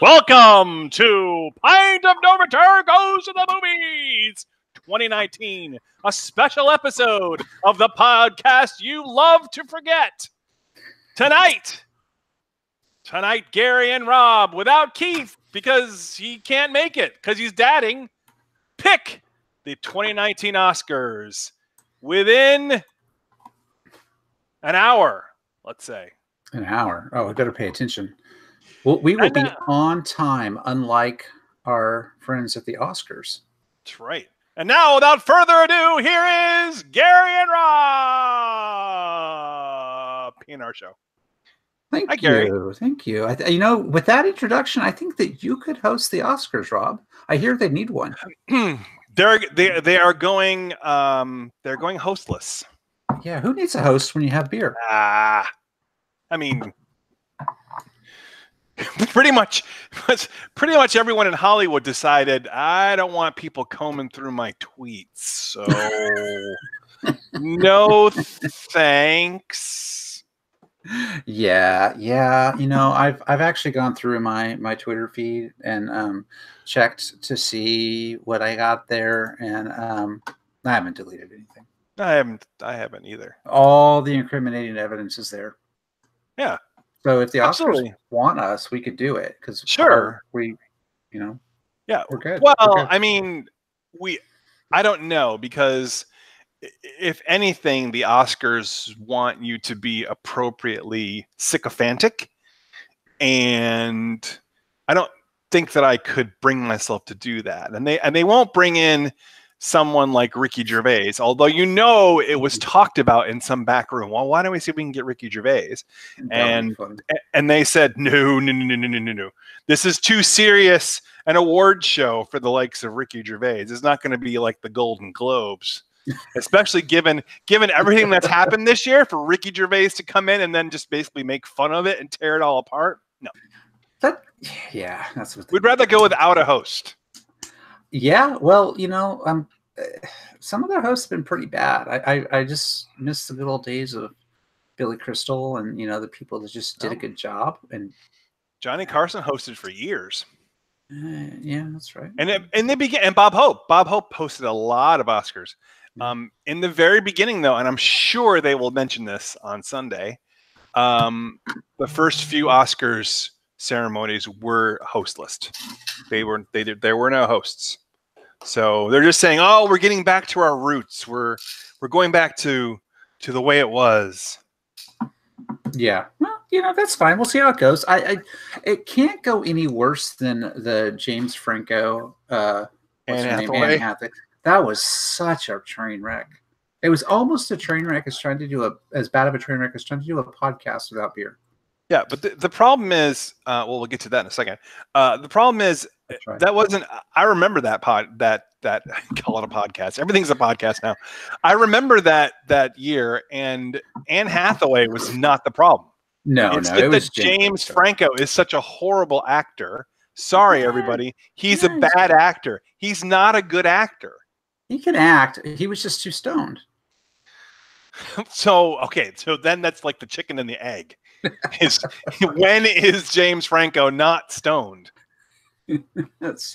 Welcome to Pint of No Return Goes to the Movies 2019, a special episode of the podcast you love to forget. Tonight, Gary and Rob, without Keith, because he can't make it, because he's dadding, pick the 2019 Oscars within an hour, let's say. An hour? Oh, I better pay attention. Well, we will be on time, unlike our friends at the Oscars. That's right. And now, without further ado, here is Gary and Rob. PNR Show. Thank you. Gary. Thank you. With that introduction, I think that you could host the Oscars, Rob. I hear they need one. They are going they're going hostless. Yeah, who needs a host when you have beer? I mean, pretty much everyone in Hollywood decided I don't want people combing through my tweets, so no thanks. Yeah. I've actually gone through my Twitter feed and checked to see what I got there, and I haven't deleted anything. I haven't either. All the incriminating evidence is there. Yeah. So if the Oscars want us, we could do it because sure, we're good. Well, we're good. I mean, I don't know, because if anything, the Oscars want you to be appropriately sycophantic, and I don't think that I could bring myself to do that. And they won't bring in someone like Ricky Gervais, although it was talked about in some back room. Well, why don't we see if we can get Ricky Gervais? And they said no. This is too serious an award show for the likes of Ricky Gervais. It's not going to be like the Golden Globes, especially given everything that's happened this year, for Ricky Gervais to come in and then just basically make fun of it and tear it all apart. No. That's what we'd rather go without a host. Yeah, well, some of their hosts have been pretty bad. I just miss the good old days of Billy Crystal and the people that just did a good job. And Johnny Carson hosted for years. Yeah, that's right. And Bob Hope hosted a lot of Oscars. In the very beginning, though, and I'm sure they will mention this on Sunday, the first few Oscars ceremonies were hostless. There were no hosts. So they're just saying, "Oh, we're getting back to our roots. We're going back to the way it was." Yeah, well, that's fine. We'll see how it goes. It can't go any worse than the James Franco Anne Hathaway. That was such a train wreck. It was almost a train wreck as bad of a train wreck as trying to do a podcast without beer. Yeah, but the problem is, we'll get to that in a second. The problem is that wasn't. I remember that call it a podcast. Everything's a podcast now. I remember that year, and Anne Hathaway was not the problem. No, it was James Franco is such a horrible actor. Sorry, everybody. He's a bad actor. He's not a good actor. He can act. He was just too stoned. So then that's like the chicken and the egg. When is James Franco not stoned?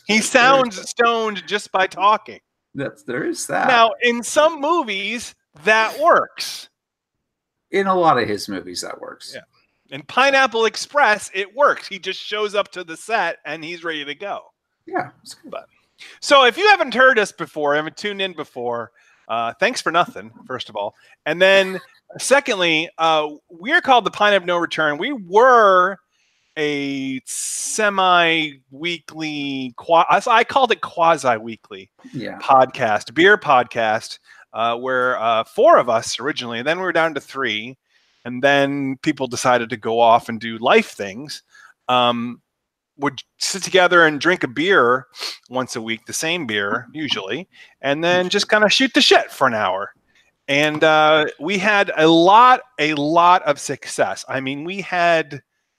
He sounds stoned just by talking. There is that. Now, in some movies, that works. In a lot of his movies, that works. Yeah. In Pineapple Express, it works. He just shows up to the set and he's ready to go. Yeah. It's good. So if you haven't heard us before, haven't tuned in before, thanks for nothing, first of all. And then secondly, we're called the Pint of No Return. We were a semi-weekly, I called it quasi-weekly podcast, beer podcast, where 4 of us originally, and then we were down to 3, and then people decided to go off and do life things, would sit together and drink a beer once a week, the same beer usually, and then just kind of shoot the shit for an hour. And we had a lot of success. I mean,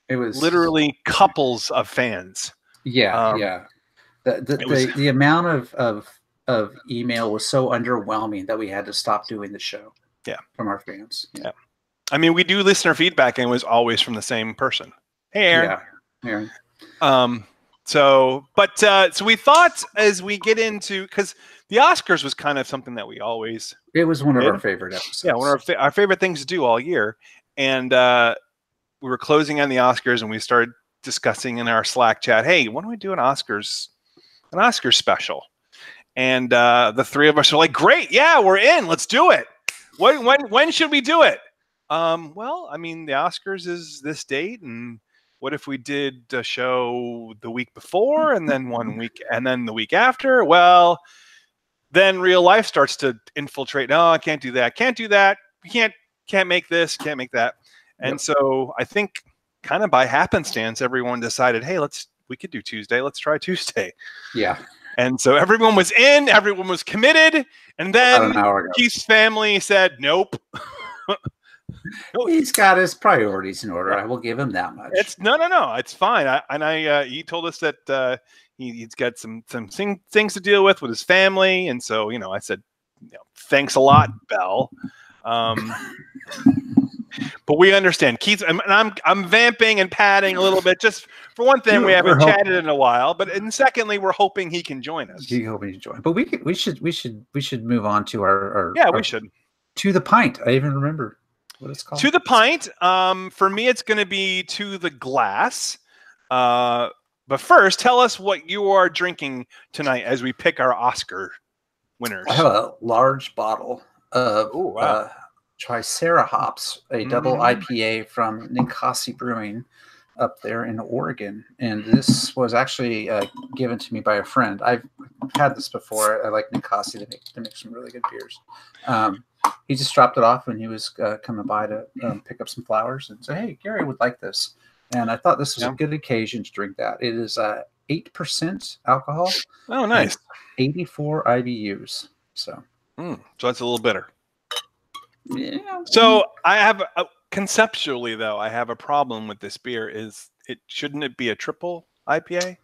it was literally couples of fans. Yeah. The amount of email was so underwhelming that we had to stop doing the show. Yeah. From our fans. Yeah. I mean, we do listener feedback, and it was always from the same person. Hey, Aaron. Yeah. Aaron. So we thought as we get into, because the Oscars was kind of something that we always It was one of our favorite episodes. Yeah, one of our favorite things to do all year. And we were closing on the Oscars, and we started discussing in our Slack chat, hey, why don't we do an Oscars special? And the three of us are like, great, yeah, we're in. Let's do it. When should we do it? Well, I mean, the Oscars is this date, and what if we did a show the week before, and then 1 week, and then the week after? Well, then real life starts to infiltrate. No, I can't do that. Can't do that. We can't make this. Can't make that. And so I think kind of by happenstance, everyone decided, hey, we could do Tuesday. Let's try Tuesday. Yeah. And so everyone was in. Everyone was committed. And then Keith's family said, nope. He's got his priorities in order. I will give him that much. No. It's fine. He told us that he's got some things to deal with his family, and so I said, thanks a lot, Belle. But we understand, Keith, and I'm vamping and padding a little bit. Just for one thing, we haven't chatted in a while, and secondly, we're hoping he can join us. He's hoping to join, but we should move on to our we should To the Pint. I even remember what it's called. To the Pint. For me, it's going to be To the Glass. But first, tell us what you are drinking tonight as we pick our Oscar winners. I have a large bottle of Tricera hops, a double IPA from Ninkasi Brewing up there in Oregon. And this was actually given to me by a friend. I've had this before. I like Ninkasi. They make some really good beers. He just dropped it off when he was coming by to pick up some flowers and say, hey, Gary would like this. And I thought this was a good occasion to drink that. It is 8% alcohol. Oh, nice. 84 IBUs. So that's a little bitter. Yeah. So I have conceptually, though, I have a problem with this beer. Shouldn't it be a triple IPA?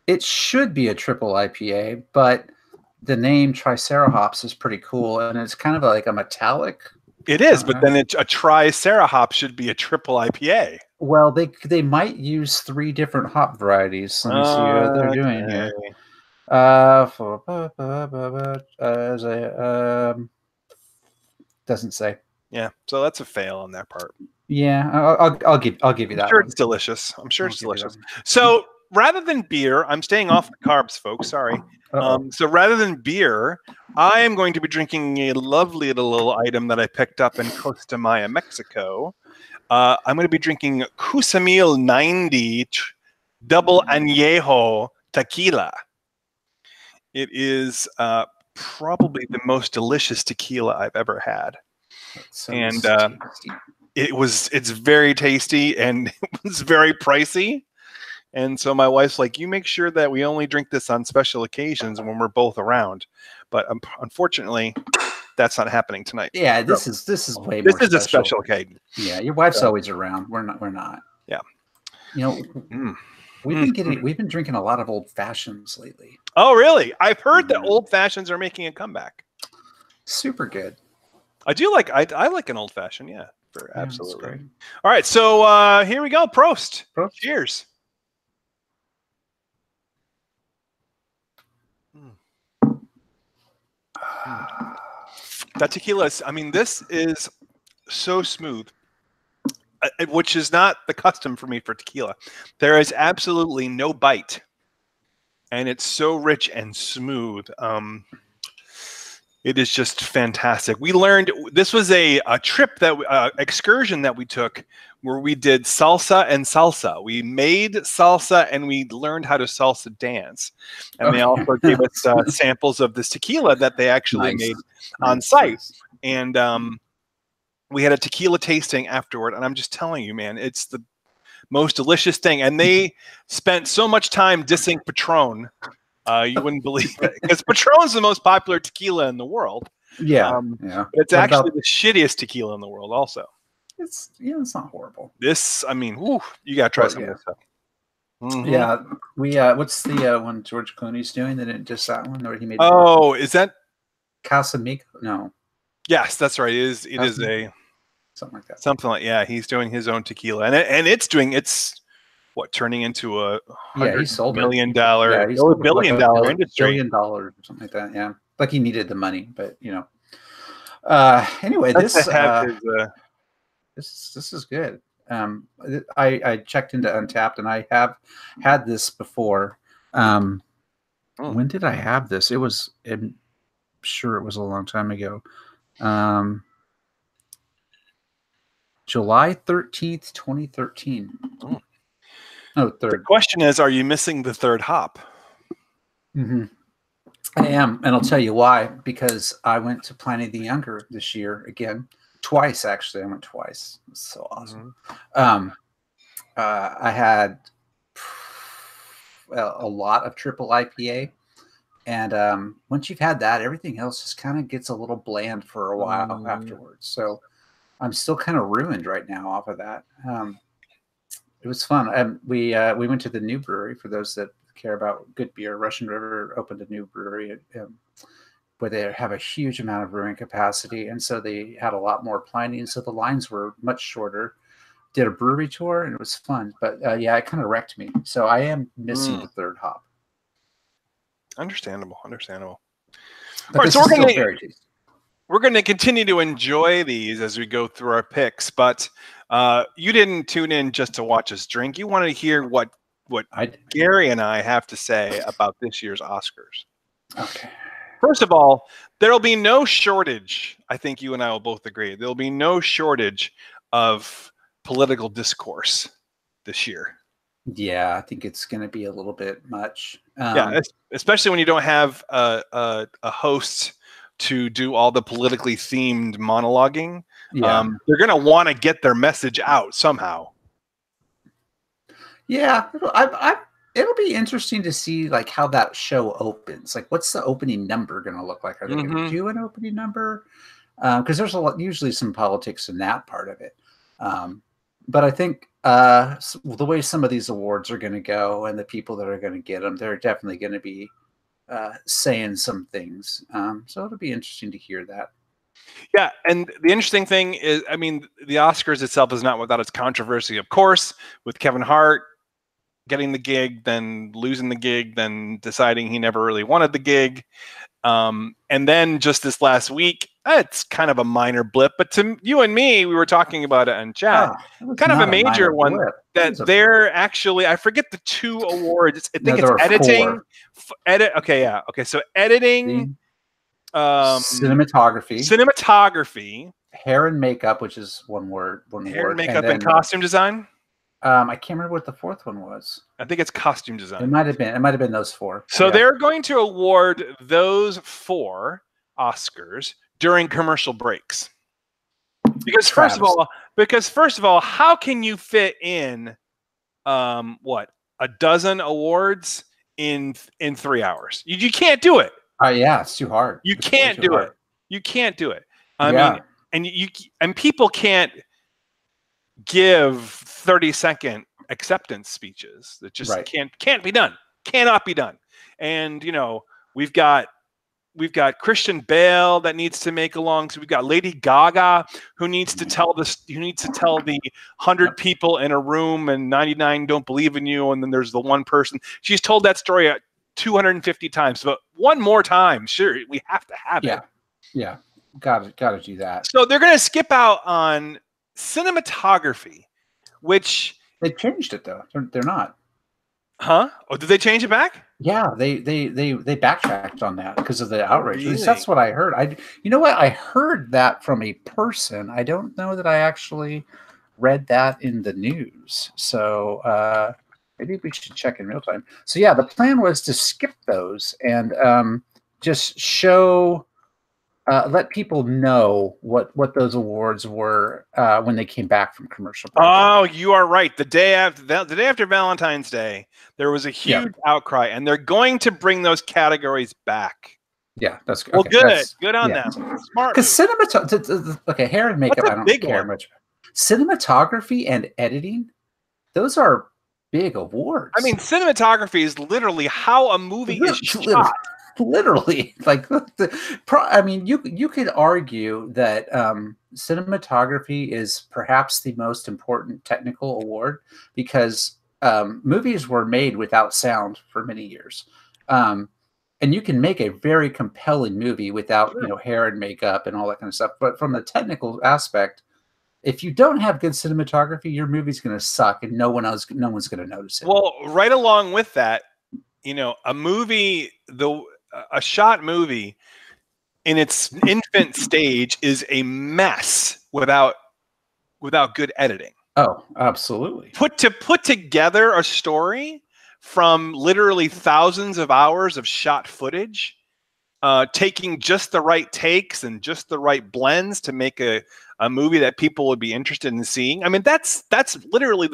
It should be a triple IPA, but the name Tricera hops is pretty cool, and it's kind of like a metallic. It is, but then a Tricera hop should be a triple IPA. Well, they might use 3 different hop varieties. Let me see what they're doing here. Doesn't say. Yeah, so that's a fail on that part. Yeah, I'll give you that. I'm sure it's delicious. So rather than beer, I'm staying off the carbs, folks. Sorry. So rather than beer, I am going to be drinking a lovely little item that I picked up in Costa Maya, Mexico. I'm going to be drinking Cusamil 90 Double Añejo Tequila. It is probably the most delicious tequila I've ever had. And it's very tasty, and it was very pricey. And so my wife's like, you make sure that we only drink this on special occasions when we're both around. But unfortunately, that's not happening tonight. Yeah, this is way more. This is a special occasion. Yeah, your wife's always around. We're not. Yeah. We've been drinking a lot of old fashions lately. Oh, really? I've heard that old fashions are making a comeback. Super good. I do like I like an old fashioned, yeah. Absolutely. All right, so here we go. Prost. Cheers. That tequila is, this is so smooth, which is not the custom for me for tequila. There is absolutely no bite, and it's so rich and smooth. It is just fantastic. We learned, this was a trip excursion that we took where we did salsa and salsa. We made salsa and we learned how to salsa dance. And they also gave us samples of this tequila that they actually made on site. And we had a tequila tasting afterward. And I'm just telling you, man, it's the most delicious thing. And they spent so much time dissing Patron. You wouldn't believe it, because Patron is the most popular tequila in the world. Yeah, it's actually the shittiest tequila in the world. Also, it's not horrible. This, you gotta try some of this stuff. Yeah, we what's the one George Clooney's doing? That it just that one, or he made? Oh, is that Casamigo? No. Yes, that's right. It is a something like that. Something like he's doing his own tequila, and it's doing its what, turning into a he sold $100 million, he sold billion dollar industry. $1 billion or something like that. Yeah, like he needed the money, but you know. Anyway, this is good. I checked into Untapped, and I have had this before. When did I have this? I'm sure it was a long time ago. July 13th, 2013. Oh, third. The question is, are you missing the third hop? Mm-hmm. I am, and I'll tell you why. Because I went to Pliny the Younger this year again, twice actually. I went twice. It's so awesome. I had a lot of triple IPA, and once you've had that, everything else just kind of gets a little bland for a while afterwards. So I'm still kind of ruined right now off of that. It was fun. We went to the new brewery. For those that care about good beer, Russian River opened a new brewery where they have a huge amount of brewing capacity, and so they had a lot more Pliny, and so the lines were much shorter. Did a brewery tour, and it was fun. But yeah, it kind of wrecked me. So I am missing the third hop. Understandable. But all right, so we're going to continue to enjoy these as we go through our picks, but you didn't tune in just to watch us drink. You wanted to hear what Gary and I have to say about this year's Oscars. Okay. First of all, there'll be no shortage. I think you and I will both agree. There'll be no shortage of political discourse this year. Yeah, I think it's going to be a little bit much. Yeah, especially when you don't have a host to do all the politically themed monologuing. Yeah. They're going to want to get their message out somehow. Yeah, it'll be interesting to see like how that show opens. Like, what's the opening number going to look like? Are they going to do an opening number? Because there's usually some politics in that part of it. But I think the way some of these awards are going to go and the people that are going to get them, they're definitely going to be saying some things. So it'll be interesting to hear that. Yeah, and the interesting thing is, I mean, the Oscars itself is not without its controversy, of course, with Kevin Hart getting the gig, then losing the gig, then deciding he never really wanted the gig. And then just this last week, it's kind of a minor blip, but to you and me, we were talking about it in chat, kind of a major one that they're actually, I forget the two awards. I think it's editing. Okay, yeah. Okay, so editing, cinematography, hair and makeup, which is one word. Hair and makeup and costume design. I can't remember what the fourth one was. I think it's costume design. It might have been those four. So they're going to award those 4 Oscars during commercial breaks. Because first of all, how can you fit in a dozen awards in 3 hours? You can't do it. Yeah, it's too hard. You can't do it. You can't do it. I mean, and people can't give 30-second acceptance speeches. That just can't be done. Cannot be done. And you know, we've got Christian Bale that needs to make so we've got Lady Gaga who needs to tell the 100 people in a room and 99 don't believe in you, and then there's the one person. She's told that story 250 times, but one more time, sure, we have to have it. Yeah, gotta do that. So they're gonna skip out on cinematography, which they changed it though. They're not. Huh? Oh, did they change it back? Yeah, they backtracked on that because of the outrage. Really? That's what I heard. You know what? I heard that from a person. I don't know that I actually read that in the news. So maybe we should check in real time. So yeah, the plan was to skip those and just show. Let people know what those awards were when they came back from commercial break. Oh, you are right. The day after Valentine's Day, there was a huge outcry, and they're going to bring those categories back. Yeah, that's good. Well, okay, good on them. Smart. Because hair and makeup, I don't care much. Cinematography and editing, those are big awards. I mean, cinematography is literally how a movie is shot. Literally, I mean, you could argue that cinematography is perhaps the most important technical award because movies were made without sound for many years. And you can make a very compelling movie without, hair and makeup and all that kind of stuff. But from the technical aspect, if you don't have good cinematography, your movie's going to suck, and no one's going to notice it. Well, right along with that, a shot movie in its infant stage is a mess without good editing. Oh, absolutely. Put together a story from literally thousands of hours of shot footage, taking just the right takes and just the right blends to make a movie that people would be interested in seeing. I mean, that's literally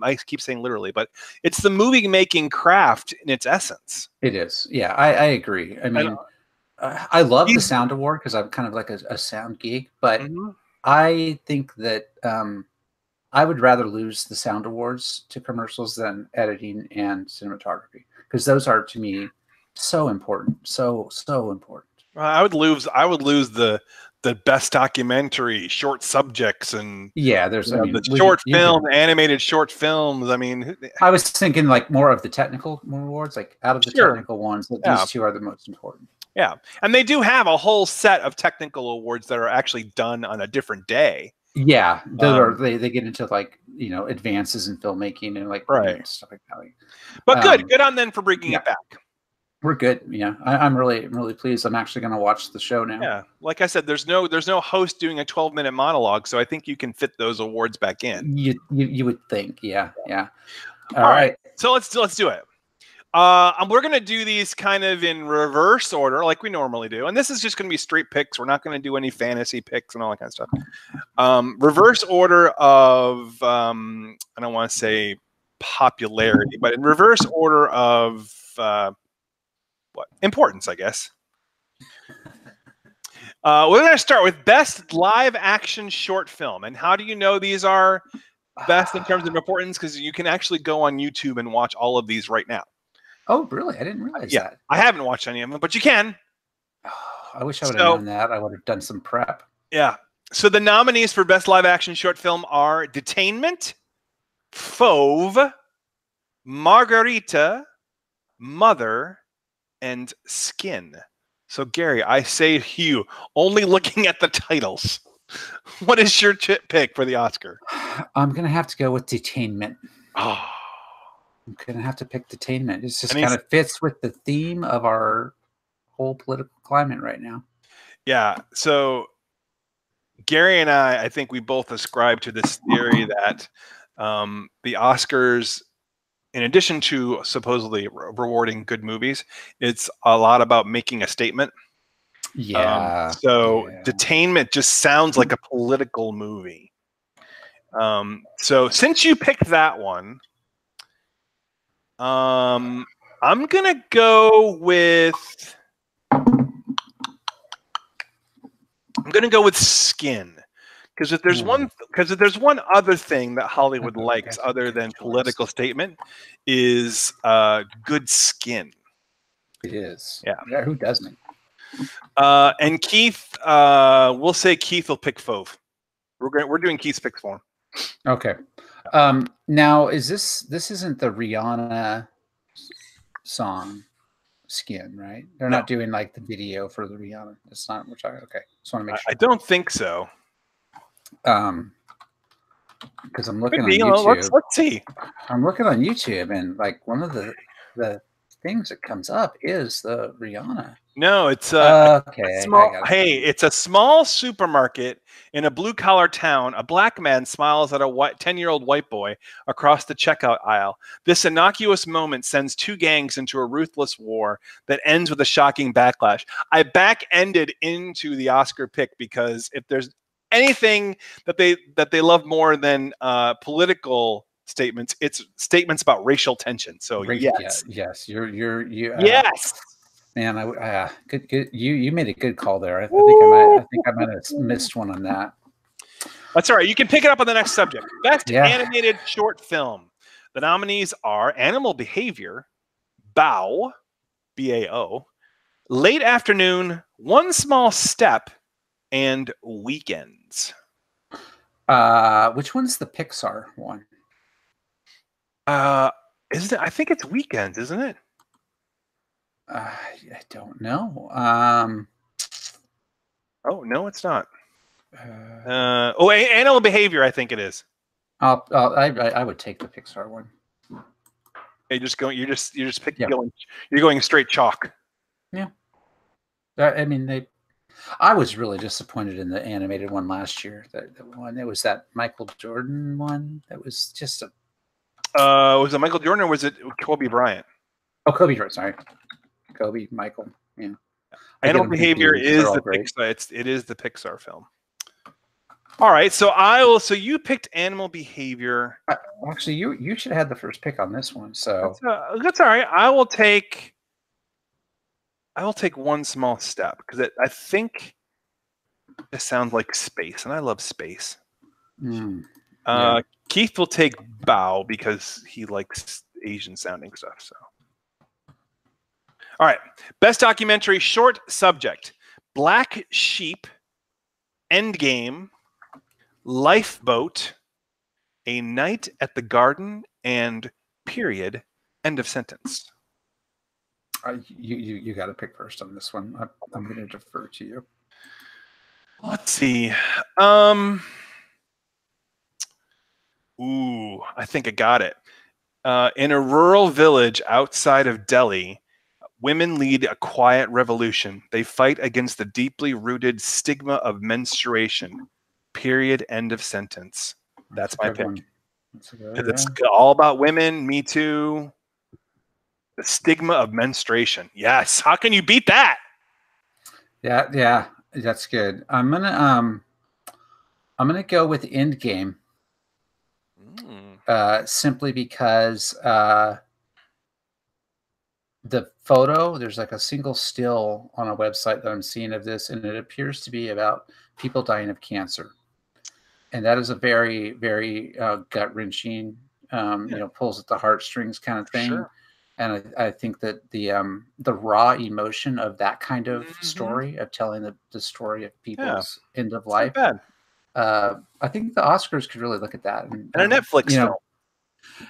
I keep saying literally, but it's the movie making craft in its essence. It is. Yeah, I agree. I mean, I love the sound award because I'm kind of like a sound geek, but I think that I would rather lose the sound awards to commercials than editing and cinematography, because those are, to me, so important. So important. I would lose the best documentary, short subjects, and there's the short film, animated short films. I mean, I was thinking like more of the technical awards, like out of the technical ones, that these two are the most important. Yeah, and they do have a whole set of technical awards that are actually done on a different day. Yeah, they get into like advances in filmmaking and like stuff like that. But good on them for bringing it back. We're good. Yeah, I'm really pleased. I'm actually going to watch the show now. Yeah, like I said, there's no host doing a 12-minute monologue, so I think you can fit those awards back in. You would think, yeah. All right, so let's do it. We're going to do these kind of in reverse order like we normally do. And this is just going to be straight picks. We're not going to do any fantasy picks and all that kind of stuff. Reverse order of, I don't want to say popularity, but in reverse order of importance, I guess. We're going to start with best live action short film. And how do you know these are best in terms of importance? Because you can actually go on YouTube and watch all of these right now. Oh, really? I didn't realize that. I haven't watched any of them, but you can. Oh, I wish I would have known that. I would have done some prep. Yeah. So the nominees for Best Live Action Short Film are Detainment, Fauve, Margarita, Mother, and Skin. So, Gary, I say to you, only looking at the titles, what is your pick for the Oscar? I'm going to have to go with Detainment. Oh. I'm going to have to pick Detainment. It just kind of fits with the theme of our whole political climate right now. Yeah. So Gary and I think we both ascribe to this theory that the Oscars, in addition to supposedly rewarding good movies, it's a lot about making a statement. Yeah. Detainment just sounds like a political movie. So since you picked that one, I'm gonna go with Skin, because if there's one other thing that Hollywood likes other than political statement is good skin. It is. Yeah. Who doesn't? And Keith, we'll say Keith will pick Fauve. We're doing Keith's picks for him. Okay. Now is this isn't the Rihanna song Skin, right? They're not doing like the video for the Rihanna. It's not. We're talking. Okay. Just want to make sure. I don't think so. Because I'm looking on YouTube. Let's see. I'm looking on YouTube, and like one of the things that comes up is the Rihanna. No, it's it's a small supermarket in a blue-collar town. A black man smiles at a 10-year-old white boy across the checkout aisle. This innocuous moment sends two gangs into a ruthless war that ends with a shocking backlash. I back-ended into the Oscar pick because if there's anything that they love more than political statements, it's statements about racial tension. So yes, you yes. Man, good. You made a good call there. I think I might have missed one on that. That's all right. You can pick it up on the next subject. Best animated short film. The nominees are Animal Behavior, Bao, B-A-O, Late Afternoon, One Small Step, and Weekends. Which one's the Pixar one? Isn't it? I think it's weekends, isn't it? I don't know. Oh no, it's not. Animal Behavior. I think it is. I would take the Pixar one. You're just going. You're just picking. Yeah. You're going straight chalk. Yeah. I mean, I was really disappointed in the animated one last year. The one, it was that Michael Jordan one. That was just a. Was it Michael Jordan or was it Kobe Bryant? Oh, Kobe Bryant. Sorry, Kobe Michael. Yeah. Animal Behavior is the Pixar. It is the Pixar film. All right, so So you picked Animal Behavior. Actually, you should have had the first pick on this one. So that's all right. I will take one small step because I think it sounds like space, and I love space. Yeah. Keith will take Bao because he likes Asian sounding stuff. So, all right, best documentary short subject: Black Sheep, Endgame, Lifeboat, A Night at the Garden, and period. End of sentence. You got to pick first on this one. I'm going to defer to you. Let's see. Ooh, I think I got it. In a rural village outside of Delhi, women lead a quiet revolution. They fight against the deeply rooted stigma of menstruation. Period. End of sentence. That's my pick. It's all about women. Me Too. The stigma of menstruation. Yes. How can you beat that? Yeah, that's good. I'm gonna go with Endgame. Simply because the photo, there's like a single still on a website that I'm seeing of this, and it appears to be about people dying of cancer. And that is a very, very gut-wrenching, pulls at the heartstrings kind of thing. Sure. And I think that the raw emotion of that kind of story, of telling the story of people's end of life, I think the Oscars could really look at that. And a Netflix film.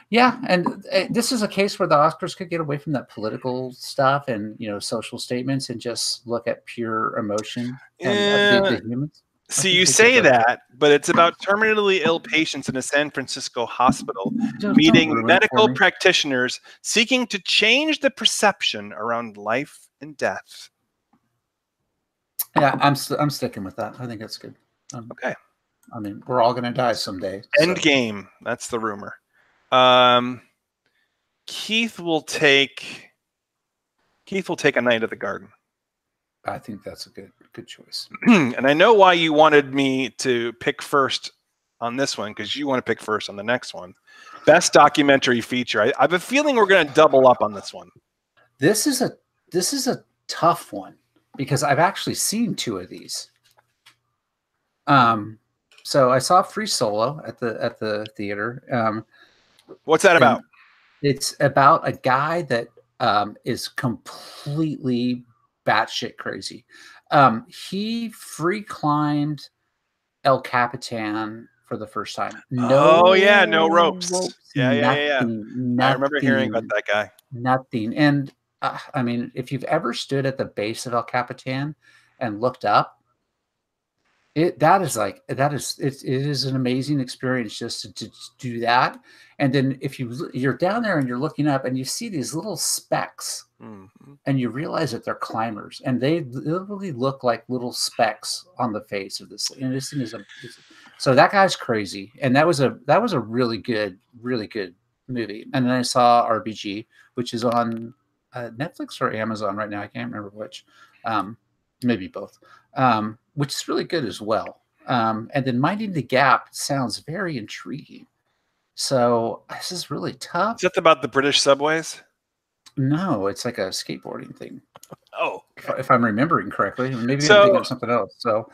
Yeah, and this is a case where the Oscars could get away from that political stuff and social statements and just look at pure emotion and the humans. See, you say that, but it's about terminally ill patients in a San Francisco hospital meeting medical practitioners seeking to change the perception around life and death. Yeah, I'm sticking with that. I think that's good. Okay. I mean, we're all going to die someday. Endgame. That's the rumor. Keith will take A Night at the Garden. I think that's a good choice. And I know why you wanted me to pick first on this one, because you want to pick first on the next one. Best documentary feature. I have a feeling we're going to double up on this one. This is a tough one because I've actually seen two of these. So I saw Free Solo at the theater. What's that about? It's about a guy that is completely batshit crazy. He free climbed El Capitan for the first time. No ropes. Yeah. Nothing, I remember hearing about that guy. Nothing. And I mean, if you've ever stood at the base of El Capitan and looked up, it is an amazing experience just to do that. And then if you're down there and you're looking up and you see these little specks, and you realize that they're climbers, and they literally look like little specks on the face of this. And this thing is so that guy's crazy. And that was a really good movie. And then I saw RBG, which is on Netflix or Amazon right now. I can't remember which. Maybe both. Which is really good as well. And then Minding the Gap sounds very intriguing. So this is really tough. Is that about the British subways? No, it's like a skateboarding thing. Oh, okay. If I'm remembering correctly, maybe I'm thinking of something else. So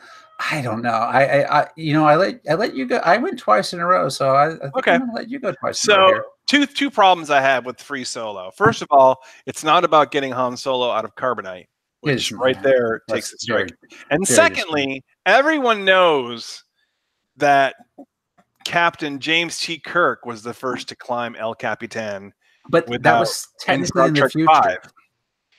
I don't know. I let you go. I went twice in a row, so I think I'm gonna let you go twice. So two problems I have with Free Solo. First of all, it's not about getting Han Solo out of carbonite, which there takes a strike. And secondly, everyone knows that Captain James T. Kirk was the first to climb El Capitan. But that was technically in the future. 5.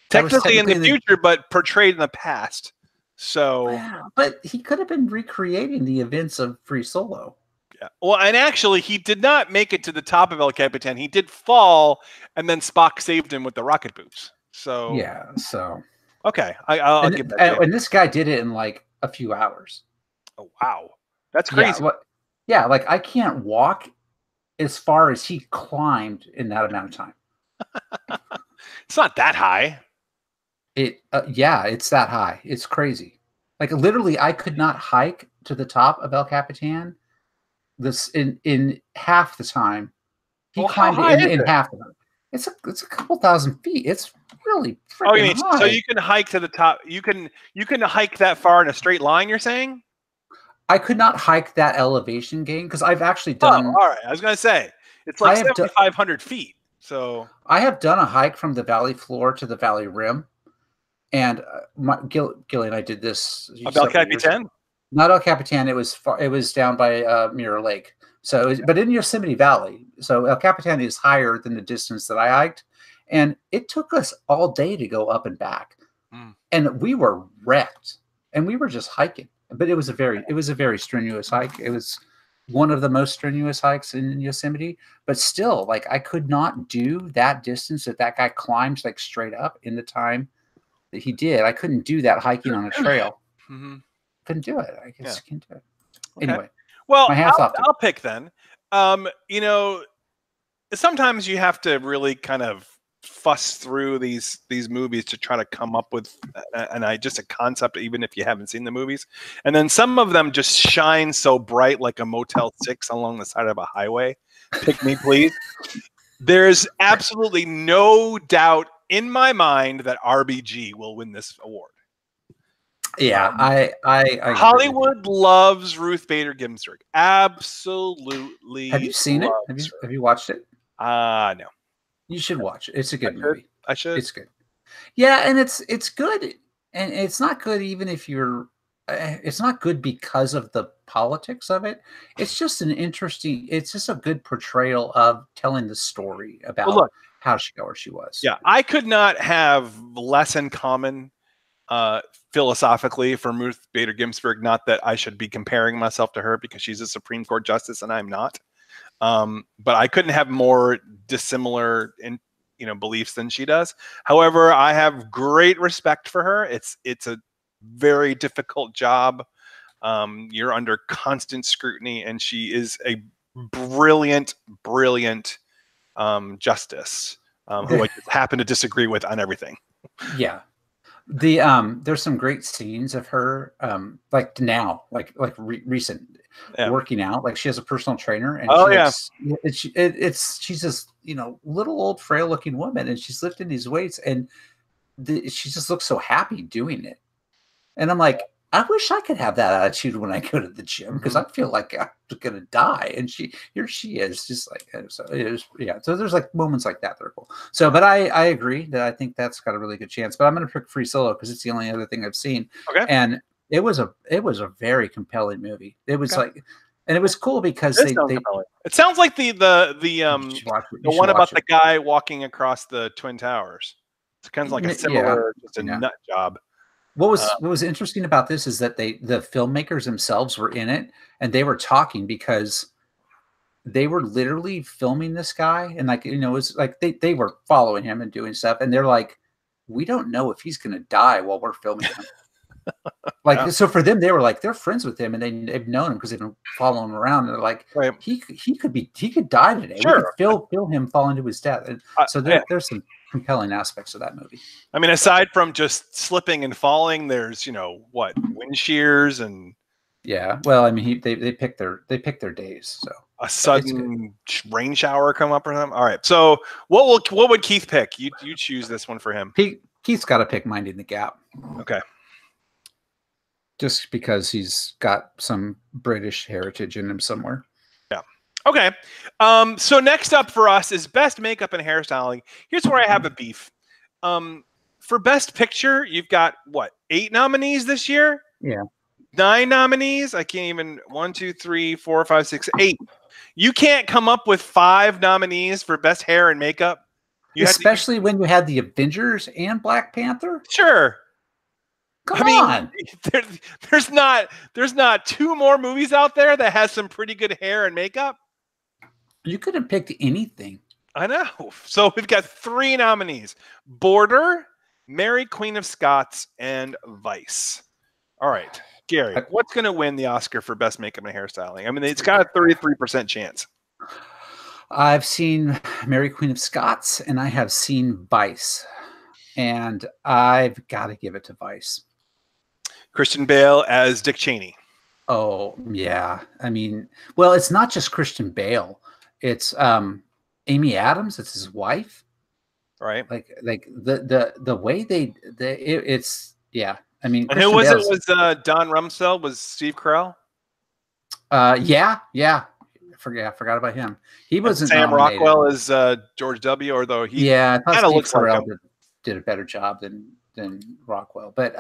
Technically in the future, but portrayed in the past. So, but he could have been recreating the events of Free Solo. Yeah. Well, and actually, he did not make it to the top of El Capitan. He did fall, and then Spock saved him with the rocket boots. So yeah. So okay, I'll give that. And this guy did it in like a few hours. Oh wow, that's crazy. Yeah, like I can't walk as far as he climbed in that amount of time. It's not that high. Yeah, it's that high. It's crazy. Like literally, I could not hike to the top of El Capitan. This in half the time. He climbed in half of it. It's a couple thousand feet. It's really freaking high. So you can hike to the top. You can hike that far in a straight line. You're saying? I could not hike that elevation gain because I've actually done. Oh, all right. I was gonna say it's like 7,500 feet. So I have done a hike from the valley floor to the valley rim, and Gilly and I did this. El Capitan? Not El Capitan. It was down by Mirror Lake. So, but in Yosemite Valley. So El Capitan is higher than the distance that I hiked, and it took us all day to go up and back, and we were wrecked, and we were just hiking. But it was a very strenuous hike. It was one of the most strenuous hikes in Yosemite. But still, like I could not do that distance that guy climbed like straight up in the time that he did. I couldn't do that hiking on a trail. Couldn't do it. I just can't do it. Okay. Anyway, well, I'll pick then. Sometimes you have to really kind of fuss through these movies to try to come up with just a concept, even if you haven't seen the movies. And then some of them just shine so bright, like a Motel 6 along the side of a highway. Pick me, please. There's absolutely no doubt in my mind that RBG will win this award. Yeah, I Hollywood loves Ruth Bader Ginsburg. Absolutely. Have you seen it? Have you watched it? No. You should watch it. It's a good movie. I should. It's good. Yeah, and it's good, and it's not good even if you're. It's not good because of the politics of it. It's just it's just a good portrayal of telling the story about how she got where she was. Yeah, I could not have less in common philosophically from Ruth Bader Ginsburg. Not that I should be comparing myself to her because she's a Supreme Court justice and I'm not. But I couldn't have more dissimilar beliefs than she does. However, I have great respect for her. It's a very difficult job. You're under constant scrutiny, and she is a brilliant justice who I just happen to disagree with on everything. Yeah. There's some great scenes of her, like now, recent working out. Like she has a personal trainer, and she's this little old frail looking woman, and she's lifting these weights, and she just looks so happy doing it. And I'm like, I wish I could have that attitude when I go to the gym because I feel like I'm gonna die. And she is just like, so it is, yeah. So there's like moments like that are cool. So, but I agree that I think that's got a really good chance. But I'm gonna pick Free Solo because it's the only other thing I've seen. Okay. And it was a very compelling movie. It was like, and it was cool because it sounds like the one about the guy walking across the Twin Towers. It's kind of like a similar, just a nut job. What was interesting about this is that the filmmakers themselves were in it, and they were talking because they were literally filming this guy, and it was like they were following him and doing stuff, and they're like, we don't know if he's gonna die while we're filming him. So for them, they were like, they're friends with him, and they've known him because they've been following him around. And they're like, he could die today. Sure. We could feel him falling to his death. And so there's some compelling aspects of that movie. I mean, aside from just slipping and falling, there's wind shears and well, I mean, they pick their days. So a sudden rain shower come up or something. All right. So what would Keith pick? You choose this one for him. Keith's got to pick Minding the Gap. Okay. Just because he's got some British heritage in him somewhere. Yeah. Okay. So next up for us is Best Makeup and Hairstyling. Here's where I have a beef. For Best Picture, you've got 8 nominees this year? Yeah. 9 nominees. I can't even 1, 2, 3, 4, 5, 6, 8. You can't come up with 5 nominees for best hair and makeup. Especially when you had the Avengers and Black Panther. Sure. Come on. There's not 2 more movies out there that has some pretty good hair and makeup. You could have picked anything. I know. So we've got 3 nominees: Border, Mary Queen of Scots, and Vice. All right, Gary, what's going to win the Oscar for best makeup and hairstyling? I mean, it's got a 33% chance. I've seen Mary Queen of Scots, and I have seen Vice, and I've got to give it to Vice. Christian Bale as Dick Cheney. Oh, yeah. I mean, well, it's not just Christian Bale. It's Amy Adams. It's his wife. Right. Like the way it's yeah. I mean, and who was it? Was Don Rumsfeld? Was Steve Carell? Yeah. I forgot about him. He wasn't Sam nominated. Rockwell as George W. Or though he kind of looks like him. Did a better job than Rockwell, but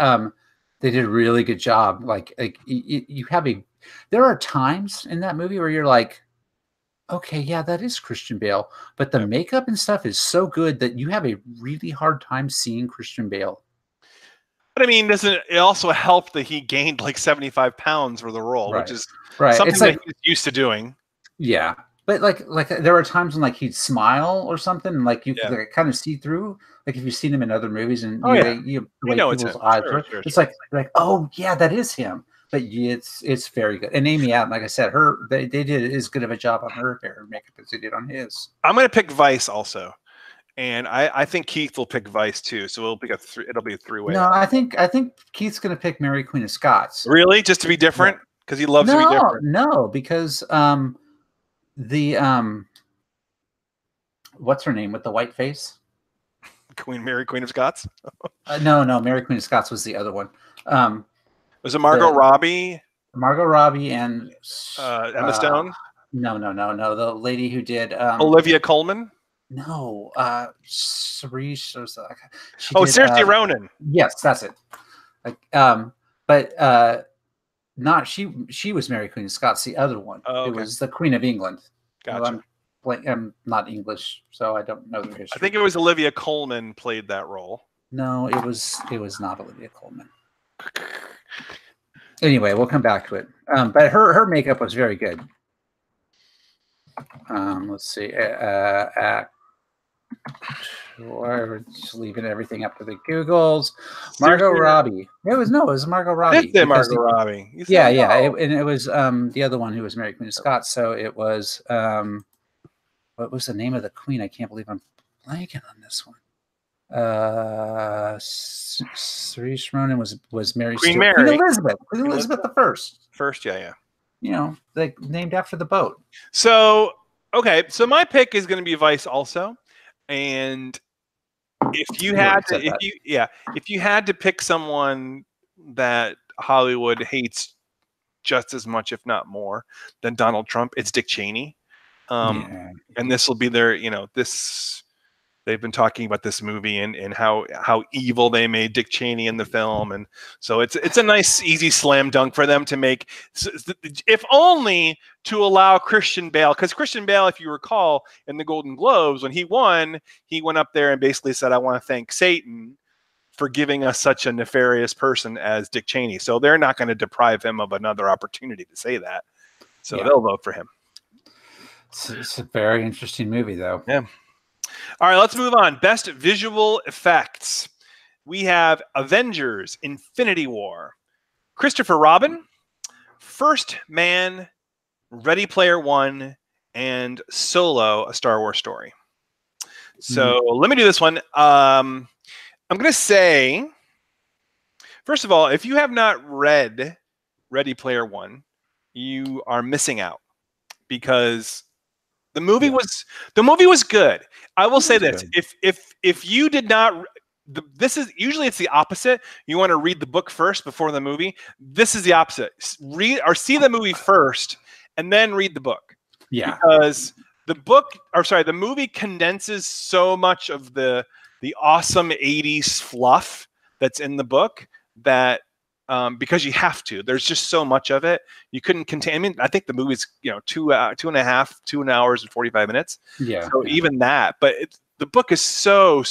they did a really good job. Like you have there are times in that movie where you're like, okay, yeah, that is Christian Bale, but the makeup and stuff is so good that you have a really hard time seeing Christian Bale. But I mean, doesn't it also help that he gained like 75 pounds for the role, which is something that he's used to doing. Yeah, but like there are times when like he'd smile or something, and like you can kind of see through. Like if you've seen him in other movies, and you know people's eyes, it's like oh yeah, that is him. But it's very good. And Amy Adams, like I said, they did as good of a job on her hair and makeup as they did on his. I'm going to pick Vice also, and I think Keith will pick Vice too. So we'll pick it'll be a 3-way. No, I think Keith's going to pick Mary Queen of Scots. Really, just to be different because he loves to be different. No, because what's her name with the white face? Mary Queen of Scots. No, Mary Queen of Scots was the other one. Was it Margot Robbie? Margot Robbie and Emma Stone? No. The lady who did Olivia Colman? No, Cerise. Saoirse Ronan. Yes, that's it. But not she was Mary Queen of Scots. The other one, It was the Queen of England. Gotcha. I'm not English, so I don't know the history. I think it was Olivia Colman played that role. No, it was not Olivia Colman. Anyway, we'll come back to it. But her makeup was very good. Let's see. We're just leaving everything up to the Googles. Margot Robbie. It was Margot Robbie. Did say Margot Robbie? Yeah. And it was the other one who was Mary Queen of Scots. So it was what was the name of the queen? I can't believe I'm blanking on this one. Saoirse Ronan was Mary Queen Mary. Queen Elizabeth the first. First, yeah. You know, like named after the boat. So so my pick is going to be Vice also, and if you had to pick someone that Hollywood hates just as much, if not more, than Donald Trump, it's Dick Cheney. And this will be their, they've been talking about this movie and how evil they made Dick Cheney in the film. And so it's a nice, easy slam dunk for them to make, if only to allow Christian Bale, because Christian Bale, if you recall, in the Golden Globes, when he went up there and basically said, I want to thank Satan for giving us such a nefarious person as Dick Cheney. So they're not going to deprive him of another opportunity to say that. So they'll vote for him. It's a very interesting movie, though. Yeah. All right, let's move on. Best visual effects. We have Avengers: Infinity War, Christopher Robin, First Man, Ready Player One, and Solo: A Star Wars Story. So let me do this one. I'm going to say, first of all, if you have not read Ready Player One, you are missing out because the movie was good. I will say this: if you did not, this is usually it's the opposite. You want to read the book first before the movie. This is the opposite. Read or see the movie first, and then read the book. Yeah, because the movie condenses so much of the awesome '80s fluff that's in the book that because you have to. There's just so much of it. You couldn't contain. I mean, I think the movie's 2 hours and 45 minutes. Yeah. So even that, but the book is so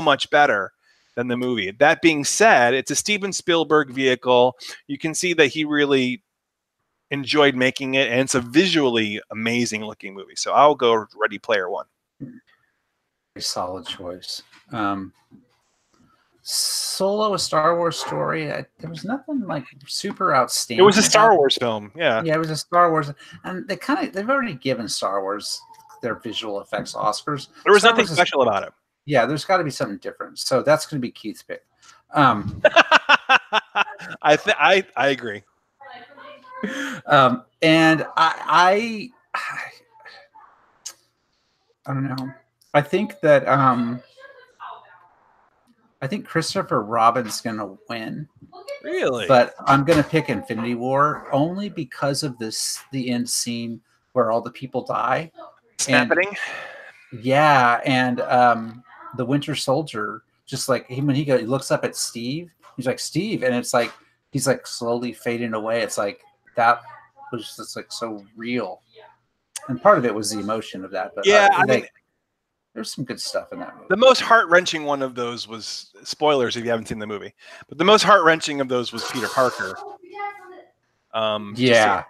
much better than the movie. That being said, it's a Steven Spielberg vehicle. You can see that he really enjoyed making it, and it's a visually amazing looking movie. So I'll go Ready Player One. A solid choice. Solo, a Star Wars story. There was nothing like super outstanding. It was a Star Wars film. Yeah, it was a Star Wars, and they've already given Star Wars their visual effects Oscars. There was nothing special about it. Yeah, there's got to be something different. So that's going to be Keith's pick. I agree. And I don't know. I think that I think Christopher Robin's going to win. Really? But I'm going to pick Infinity War only because of the end scene where all the people die. Snapping? Yeah, and the Winter Soldier, just like when he looks up at Steve, he's like, Steve, and it's like he's like slowly fading away. It's like that was just like so real. And part of it was the emotion of that. But yeah, I mean, there's some good stuff in that movie. The most heart-wrenching one of those was, spoilers if you haven't seen the movie, but the most heart-wrenching of those was Peter Parker. That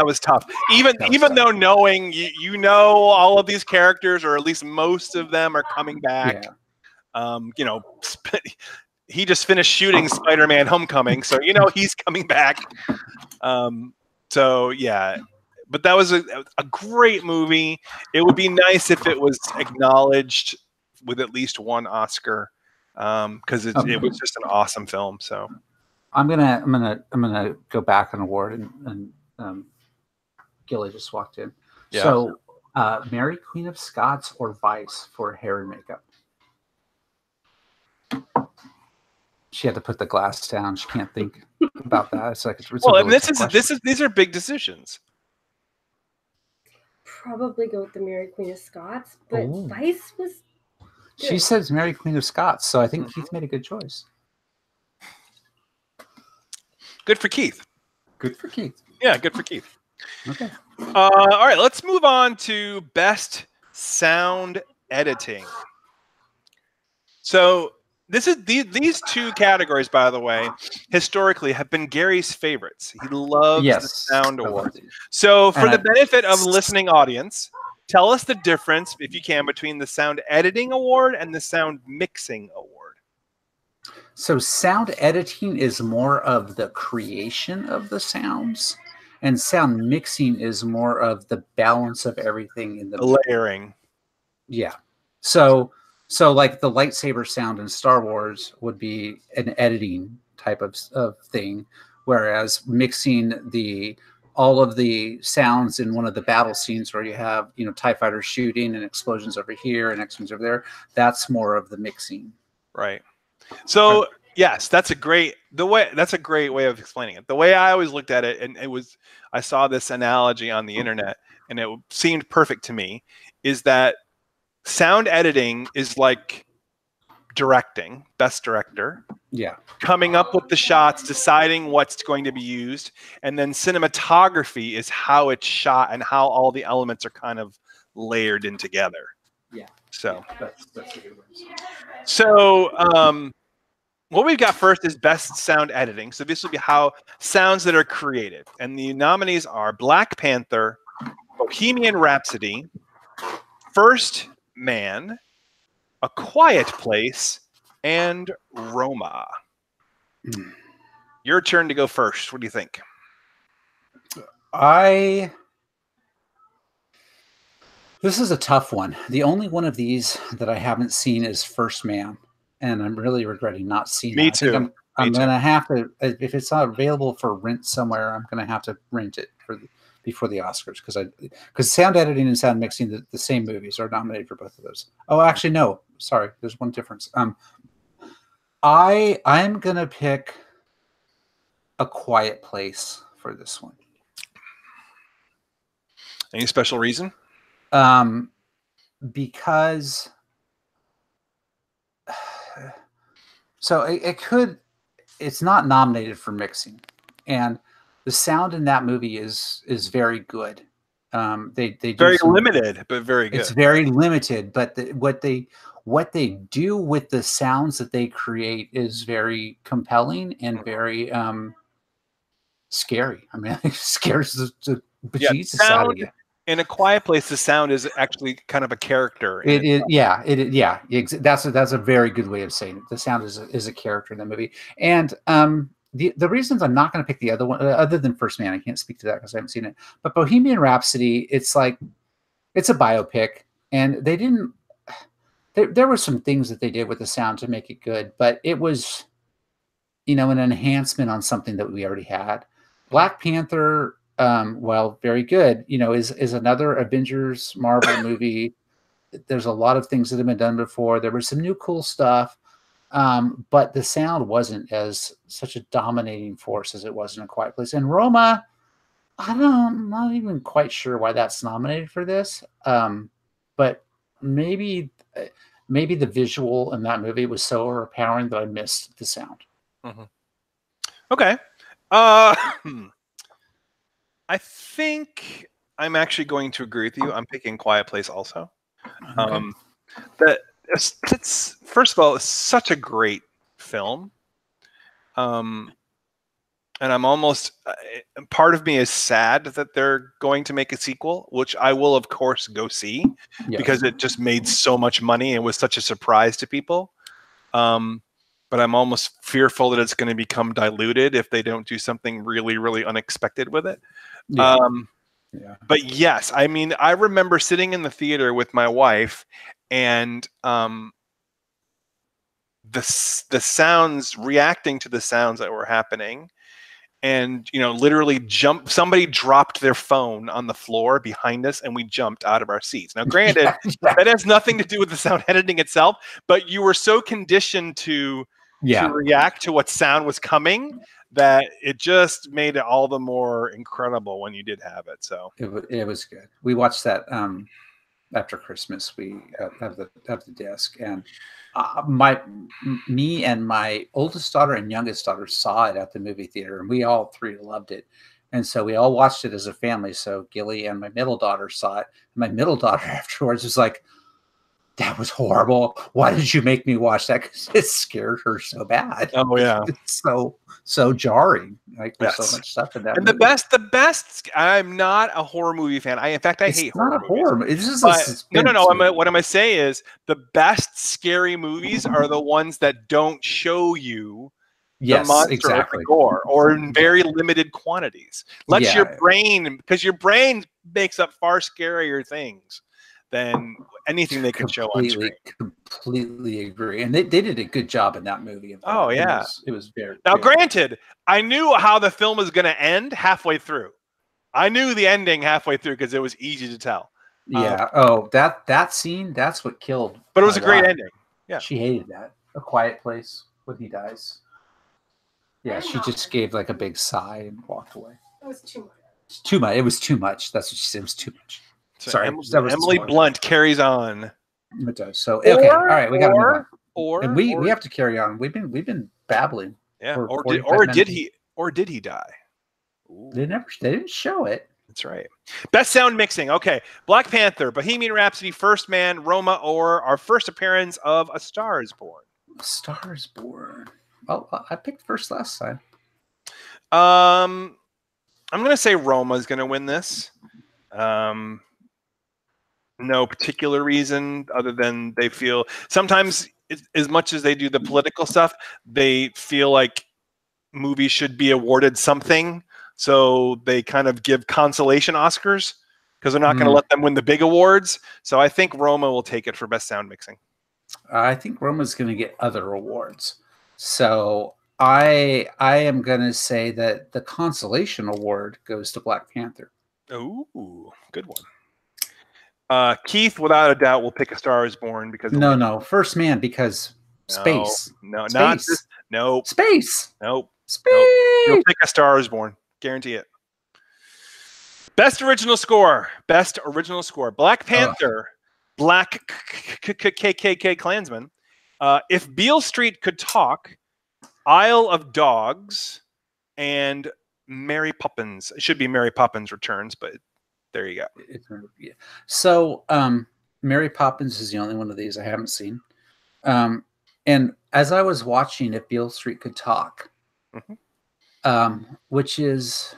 was tough. Even though knowing you know all of these characters, or at least most of them, are coming back. Yeah. He just finished shooting Spider-Man: Homecoming, so he's coming back. So yeah. But that was a great movie. It would be nice if it was acknowledged with at least one Oscar, because it was just an awesome film. So I'm gonna go back an award, and Gilly just walked in. Yeah. So Mary Queen of Scots or Vice for hair and makeup. She had to put the glass down. She can't think about that. It's like these are big decisions. Probably go with the Mary Queen of Scots, but Vice was good. She says Mary Queen of Scots, so I think Keith made a good choice. Good for Keith. Good for Keith. Yeah, good for Keith. Okay. All right, let's move on to best sound editing. So these two categories, by the way, historically have been Gary's favorites. He loves the Sound Award. So for the benefit of listening audience, tell us the difference, if you can, between the Sound Editing Award and the Sound Mixing Award. So sound editing is more of the creation of the sounds, and sound mixing is more of the balance of everything in the layering. Yeah. So like the lightsaber sound in Star Wars would be an editing type of thing, whereas mixing all of the sounds in one of the battle scenes where you have, TIE fighters shooting and explosions over here and X-Wings over there, that's more of the mixing. Right. So yes, that's a great way of explaining it. The way I always looked at it, and I saw this analogy on the internet, and it seemed perfect to me, is that sound editing is like directing, best director. Yeah. Coming up with the shots, deciding what's going to be used, and then cinematography is how it's shot and how all the elements are kind of layered in together. Yeah. So that's a good word. So what we've got first is best sound editing. So this will be how sounds that are created. And the nominees are Black Panther, Bohemian Rhapsody, First Man, A Quiet Place, and Roma. Your turn to go first. What do you think? This is a tough one. The only one of these that I haven't seen is First Man, and I'm really regretting not seeing it. Me too. I'm going to have to, if it's not available for rent somewhere, I'm going to have to rent it before the Oscars, because sound editing and sound mixing, the same movies, are nominated for both of those. Oh, actually, no. Sorry, there's one difference. I'm going to pick A Quiet Place for this one. Any special reason? Because so it it's not nominated for mixing, and the sound in that movie is very good. They do very limited, but very good. It's very limited, but what they do with the sounds that they create is very compelling and very scary. I mean, it scares the bejesus out of you. In A Quiet Place, the sound is actually kind of a character. It is, yeah. That's a very good way of saying it. The sound is a character in the movie, and the reasons I'm not going to pick the other one, other than First Man, I can't speak to that because I haven't seen it. But Bohemian Rhapsody, it's a biopic, and they didn't. There were some things that they did with the sound to make it good, but it was, an enhancement on something that we already had. Black Panther, well, very good. Is another Avengers Marvel movie. There's a lot of things that have been done before. There was some new cool stuff, but the sound wasn't as such a dominating force as it was in A Quiet Place. And Roma, I'm not even quite sure why that's nominated for this, but maybe the visual in that movie was so overpowering that I missed the sound. Mm-hmm. Okay. I think I'm actually going to agree with you. I'm picking Quiet Place also. Okay. It's first of all, it's such a great film. And I'm almost, part of me is sad that they're going to make a sequel, which I will of course go see, because it just made so much money and was such a surprise to people. But I'm almost fearful that it's going to become diluted if they don't do something really, really unexpected with it. But yes, I mean, I remember sitting in the theater with my wife, and the sounds, reacting to the sounds that were happening, and literally somebody dropped their phone on the floor behind us, and we jumped out of our seats. Now, granted, that has nothing to do with the sound editing itself, but you were so conditioned to react to what sound was coming that it just made it all the more incredible when you did have it. So it was good. We watched that after Christmas. We have the disc, and me and my oldest daughter and youngest daughter saw it at the movie theater, and we all three loved it. And so we all watched it as a family. So Gilly and my middle daughter saw it. And my middle daughter afterwards was like, "That was horrible. Why did you make me watch that?" Because it scared her so bad. Oh yeah, it's so jarring. Like there's so much stuff in that. And movie. the best. I'm not a horror movie fan. I hate horror movies. Horror. It's just no. What I'm gonna say is the best scary movies are the ones that don't show you the monster or the gore, or in very limited quantities. Let your brain, because your brain makes up far scarier things than anything they can show on screen. Completely agree. And they did a good job in that movie. Oh, yeah. It was very... Now, granted, I knew how the film was going to end halfway through. I knew the ending halfway through because it was easy to tell. Yeah. That scene, that's what killed. But it was a great ending. Yeah. She hated that. A Quiet Place when he dies. Yeah, she just gave like a big sigh and walked away. It was too much. It was too much. That's what she said. It was too much. So sorry, Emily Blunt carries on. It does. So okay, all right, we got to move on. We have to carry on. We've been babbling. Yeah. Or did he die? Ooh. They didn't show it. That's right. Best sound mixing. Okay, Black Panther, Bohemian Rhapsody, First Man, Roma, or our first appearance of A Star Is Born. A Star Is Born. Oh, I picked first last time. I'm gonna say Roma is gonna win this. No particular reason other than they feel sometimes, as much as they do the political stuff, they feel like movies should be awarded something. So they kind of give consolation Oscars because they're not going to let them win the big awards. So I think Roma will take it for best sound mixing. I think Roma's going to get other awards. So I am going to say that the consolation award goes to Black Panther. Ooh, good one. Keith, without a doubt, will pick A Star Is Born because no, First Man because space. No, space. Not this. Nope. Space. Nope. Space. Nope. You'll pick A Star Is Born. Guarantee it. Best original score. Black Panther. Black KKK Klansman. If Beale Street Could Talk. Isle of Dogs, and Mary Poppins. It should be Mary Poppins Returns, but there you go. So, Mary Poppins is the only one of these I haven't seen. And as I was watching If Beale Street Could Talk, which is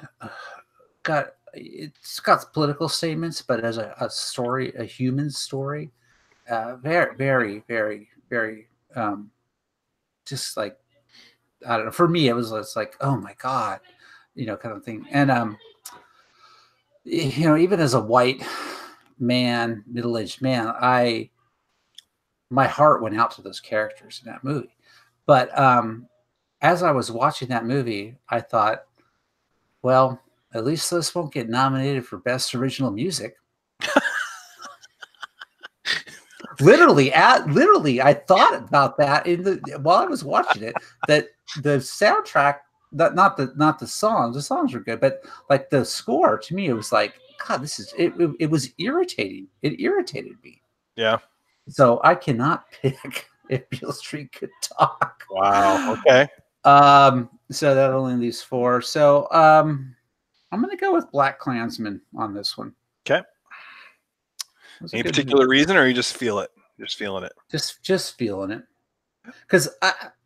it's got political statements, but as a story, a human story, very, very, very, very, just like, I don't know. For me, it's like, oh my God, kind of thing. And even as a white man, middle-aged man, my heart went out to those characters in that movie. But as I was watching that movie, I thought, well, at least this won't get nominated for Best Original Music. Literally, I thought about that while I was watching it. That the soundtrack, not the songs. The songs were good, but like the score, to me, it was like, God, this is it. It was irritating. It irritated me. Yeah. So I cannot pick If Beale Street Could Talk. Wow. Okay. So that only leaves 4. So I'm gonna go with Black Klansman on this one. Okay. Any particular reason, or you just feel it? Just feeling it. Just feeling it. Because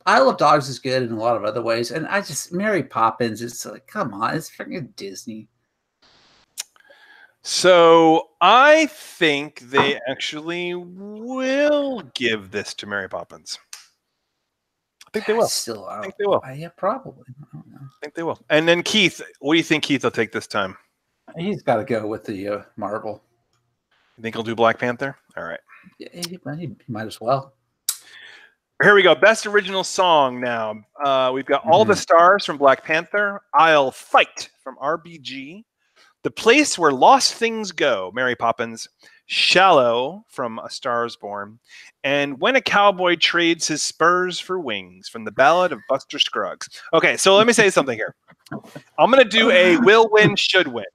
Isle of Dogs is good in a lot of other ways, and Mary Poppins. It's like, come on, it's freaking Disney. So I think they actually will give this to Mary Poppins. I think they will. I think they will. Yeah, probably. I don't know. I think they will. And then Keith, what do you think Keith will take this time? He's got to go with the Marvel. You think he'll do Black Panther? All right. Yeah, he might as well. Here we go. Best original song now. We've got All the Stars from Black Panther, I'll Fight from RBG, The Place Where Lost Things Go, Mary Poppins, Shallow from A Star Is Born, and When a Cowboy Trades His Spurs for Wings from The Ballad of Buster Scruggs. Okay, so let me say something here. I'm going to do a will win, should win.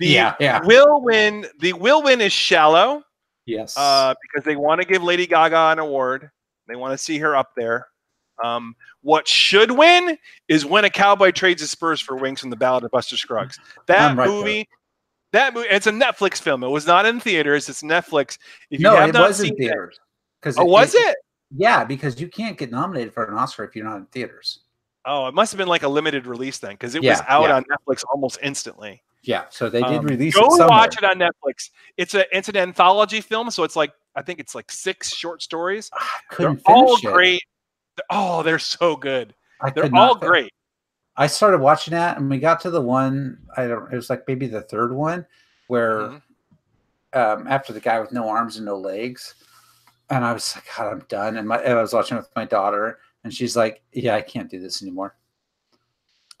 Will win. The will win is Shallow. Yes. Because they want to give Lady Gaga an award. They want to see her up there. What should win is When a Cowboy Trades His Spurs for Wings from The Ballad of Buster Scruggs. That movie, it's a Netflix film. It was not in theaters. It's Netflix. If you have not seen theaters. Was it? Yeah, because you can't get nominated for an Oscar if you're not in theaters. Oh, it must have been like a limited release then, because it was out on Netflix almost instantly. Yeah, so they did release it. Go watch it on Netflix. It's an anthology film, so it's like, I think it's like 6 short stories. They're all great. Oh, they're so good. They're all great. I started watching that, and we got to the one, it was like maybe the 3rd one, where after the guy with no arms and no legs, and I was like, God, I'm done. And I was watching with my daughter, and she's like, yeah, I can't do this anymore.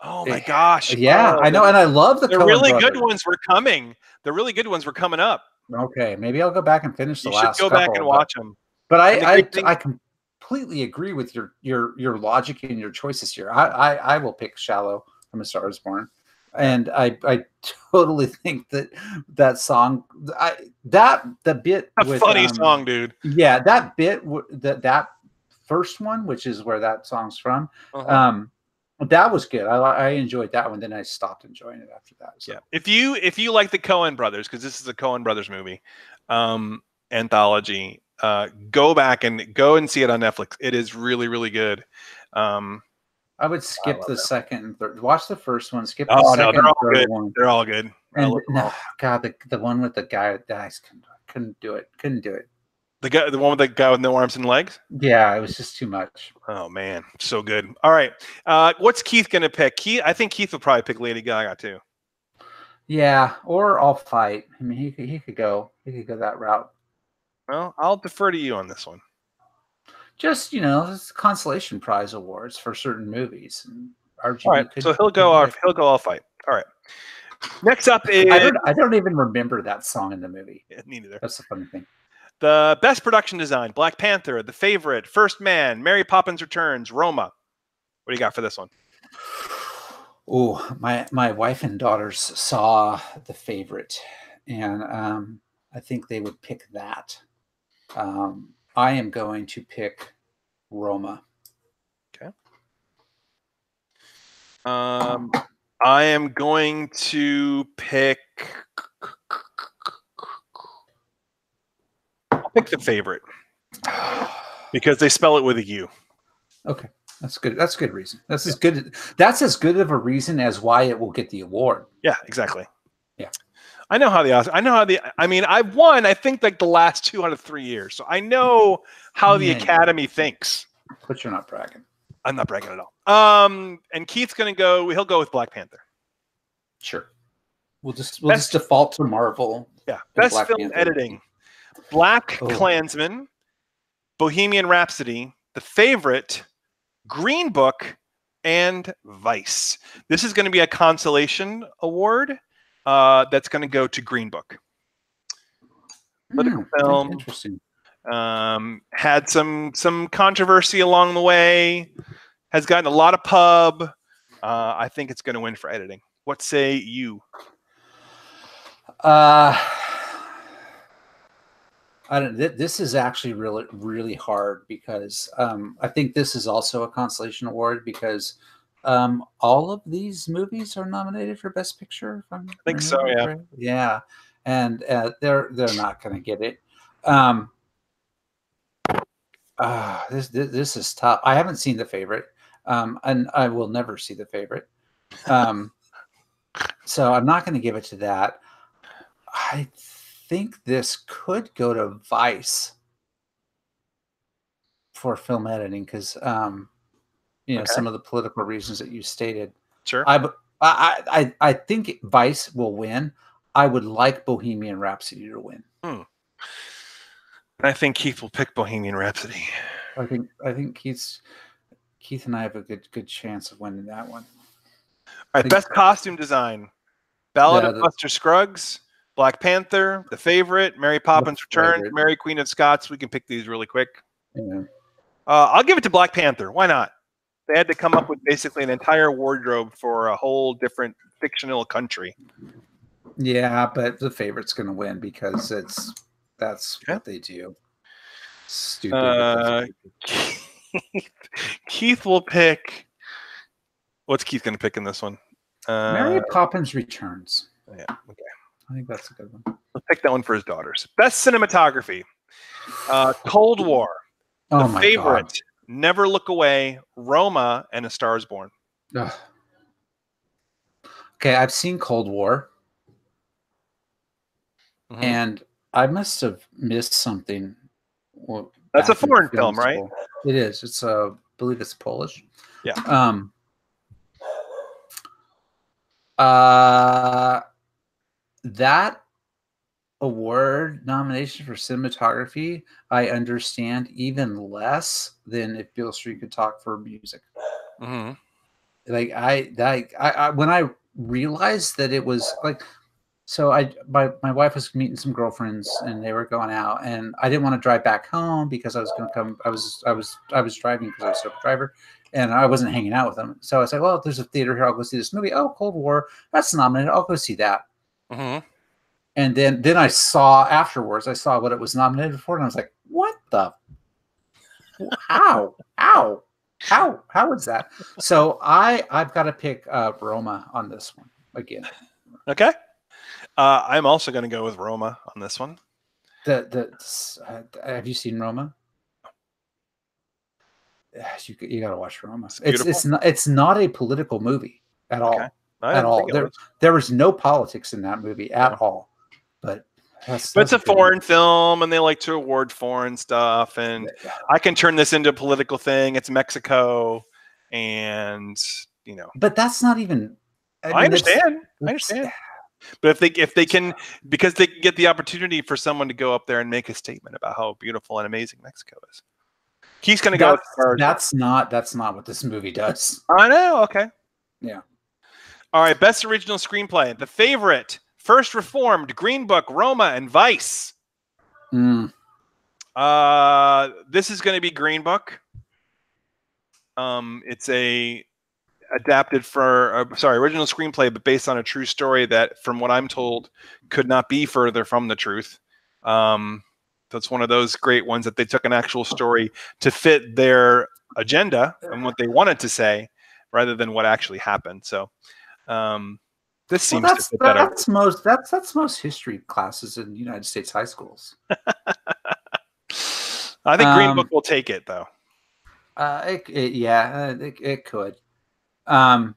Oh my gosh! Yeah, I know, and I love the really good ones were coming. The really good ones were coming up. Okay, maybe I'll go back and finish the last. You should go back and watch them. But I completely agree with your logic and your choices here. I will pick Shallow from A Star Is Born, and I totally think that song, the bit a funny song, dude. Yeah, that bit that first one, which is where that song's from. That was good. I enjoyed that one. Then I stopped enjoying it after that. So. Yeah. If you like the Coen brothers, because this is a Coen brothers movie, anthology, go back and see it on Netflix. It is really, really good. I would skip the second and third. Watch the first one. Skip the second and third one. They're all good. And God, the one with the guy that dies, couldn't do it. The one with the guy with no arms and legs? Yeah, it was just too much. Oh man, so good. All right, what's Keith gonna pick? I think Keith will probably pick Lady Gaga too. Yeah, or I'll Fight. I mean, he could go that route. Well, I'll defer to you on this one. Just it's consolation prize awards for certain movies. And RGB all right, so he'll go I'll Fight. All right. Next up is I don't even remember that song in the movie. Yeah, me neither. That's the funny thing. The best production design: Black Panther, The Favorite, First Man, Mary Poppins Returns, Roma. What do you got for this one? Oh, my wife and daughters saw The Favorite, and I think they would pick that. I am going to pick Roma. Okay. I am going to pick. I'll pick The Favorite because they spell it with a U. Okay, that's good. That's a good reason. That's as good. That's as good of a reason as why it will get the award. Yeah, exactly. Yeah, I know how the. I mean, I've won. I think like the last 2 out of 3 years, so I know how the Academy thinks. But you're not bragging. I'm not bragging at all. And Keith's gonna go. He'll go with Black Panther. Sure. We'll just default to Marvel. Yeah. Best Black film Panther. editing: Black Klansman, Bohemian Rhapsody, The Favorite, Green Book, and Vice. This is going to be a consolation award that's going to go to Green Book. Political film. Interesting. Had some controversy along the way. Has gotten a lot of pub. I think it's going to win for editing. What say you? I don't. This is actually really, really hard because I think this is also a consolation award because all of these movies are nominated for Best Picture. I think so. Yeah. Right? Yeah, and they're not going to get it. This is tough. I haven't seen The Favorite, and I will never see The Favorite. So I'm not going to give it to that. I think this could go to Vice for film editing because, some of the political reasons that you stated. Sure. I think Vice will win. I would like Bohemian Rhapsody to win. I think Keith will pick Bohemian Rhapsody. I think Keith and I have a good chance of winning that one. All right, best costume design: Ballad of Buster Scruggs, Black Panther, The Favorite, Mary Poppins Returns, Mary Queen of Scots. We can pick these really quick. Yeah. I'll give it to Black Panther. Why not? They had to come up with basically an entire wardrobe for a whole different fictional country. Yeah, but The Favorite's going to win because that's what they do. Stupid. Keith will pick. What's Keith going to pick in this one? Mary Poppins Returns. Yeah. Okay. I think that's a good one. Let's pick that one for his daughters. Best cinematography: Cold War, The Favorite, God. Never Look Away, Roma, and A Star Is Born. Ugh. Okay, I've seen Cold War, and I must have missed something. That's a foreign film, right? It is. It's I believe it's Polish. Yeah. That award nomination for cinematography, I understand even less than if Beale Street Could Talk for music. Mm-hmm. Like I when I realized that it was like, so my wife was meeting some girlfriends and they were going out, and I didn't want to drive back home because I was going to come. I was driving because I was a driver, and I wasn't hanging out with them. So I was like, well, there's a theater here. I'll go see this movie. Oh, Cold War, that's nominated. I'll go see that. Mm-hmm. And then I saw afterwards. I saw what it was nominated for, and I was like, what the? How is that? So I've got to pick Roma on this one again. Okay. I'm also going to go with Roma on this one. Have you seen Roma? You got to watch Roma. It's not a political movie at all. At all. There was no politics in that movie at all. But it's a foreign film, and they like to award foreign stuff. And I can turn this into a political thing. It's Mexico, and But that's not even. I understand. But if they can, because they get the opportunity for someone to go up there and make a statement about how beautiful and amazing Mexico is. He's going to go. That's not what this movie does. I know. Okay. Yeah. All right. Best original screenplay: The Favorite, First Reformed, Green Book, Roma, and Vice. This is going to be Green Book. It's adapted for original screenplay, but based on a true story that, from what I'm told, could not be further from the truth. That's one of those great ones that they took an actual story to fit their agenda and what they wanted to say, rather than what actually happened. So this seems that's, to fit better. That's most history classes in United States high schools. I think Green Book will take it, though. It could. I'm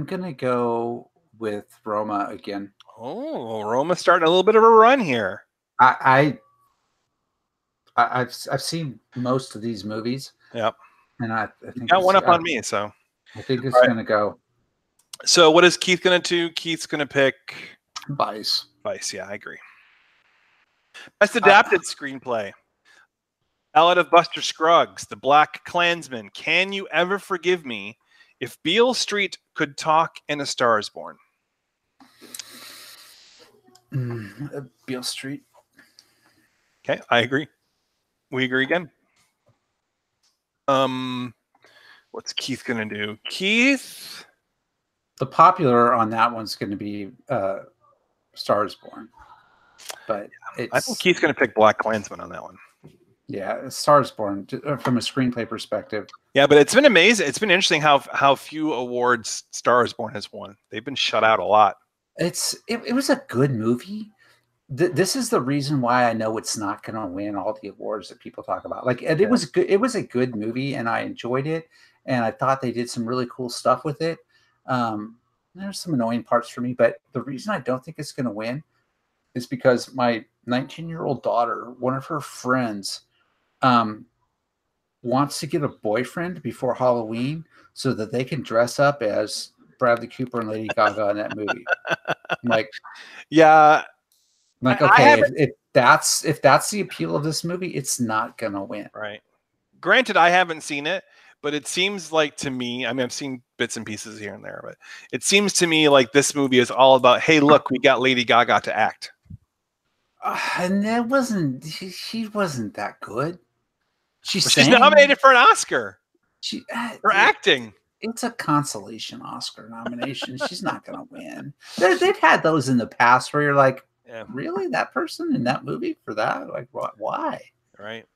gonna go with Roma again. Oh, Roma's starting a little bit of a run here. I've seen most of these movies. Yep. And I think you got one up on me, so I think it's gonna go. So what is Keith gonna do? Keith's gonna pick Vice. Vice, yeah, I agree. Best adapted screenplay. Ballad of Buster Scruggs, The Black Klansman, Can You Ever Forgive Me, If Beale Street Could Talk, and A Star Is Born. Beale Street. Okay, I agree. We agree again. What's Keith gonna do? Keith, the popular on that one's going to be Star Is Born, but I think Keith's gonna pick Black Klansman on that one. Yeah, Star Is Born from a screenplay perspective. Yeah, but it's been amazing. It's been interesting how few awards Star Is Born has won. They've been shut out a lot. It was a good movie. This is the reason why I know it's not going to win all the awards that people talk about. Like it was good. It was a good movie, and I enjoyed it, and I thought they did some really cool stuff with it. There's some annoying parts for me, but the reason I don't think it's going to win is because my 19-year-old daughter, one of her friends, wants to get a boyfriend before Halloween so that they can dress up as Bradley Cooper and Lady Gaga in that movie. I'm like, yeah. Like, okay, if that's the appeal of this movie, it's not gonna win. Right. Granted, I haven't seen it, but it seems like to me, I mean, I've seen bits and pieces here and there, but it seems to me like this movie is all about, hey, look, we got Lady Gaga to act. And that wasn't, she wasn't that good. She's nominated for an Oscar. For acting. It's a consolation Oscar nomination. She's not going to win. They've had those in the past where you're like, really, that person in that movie for that? Like, why? Right.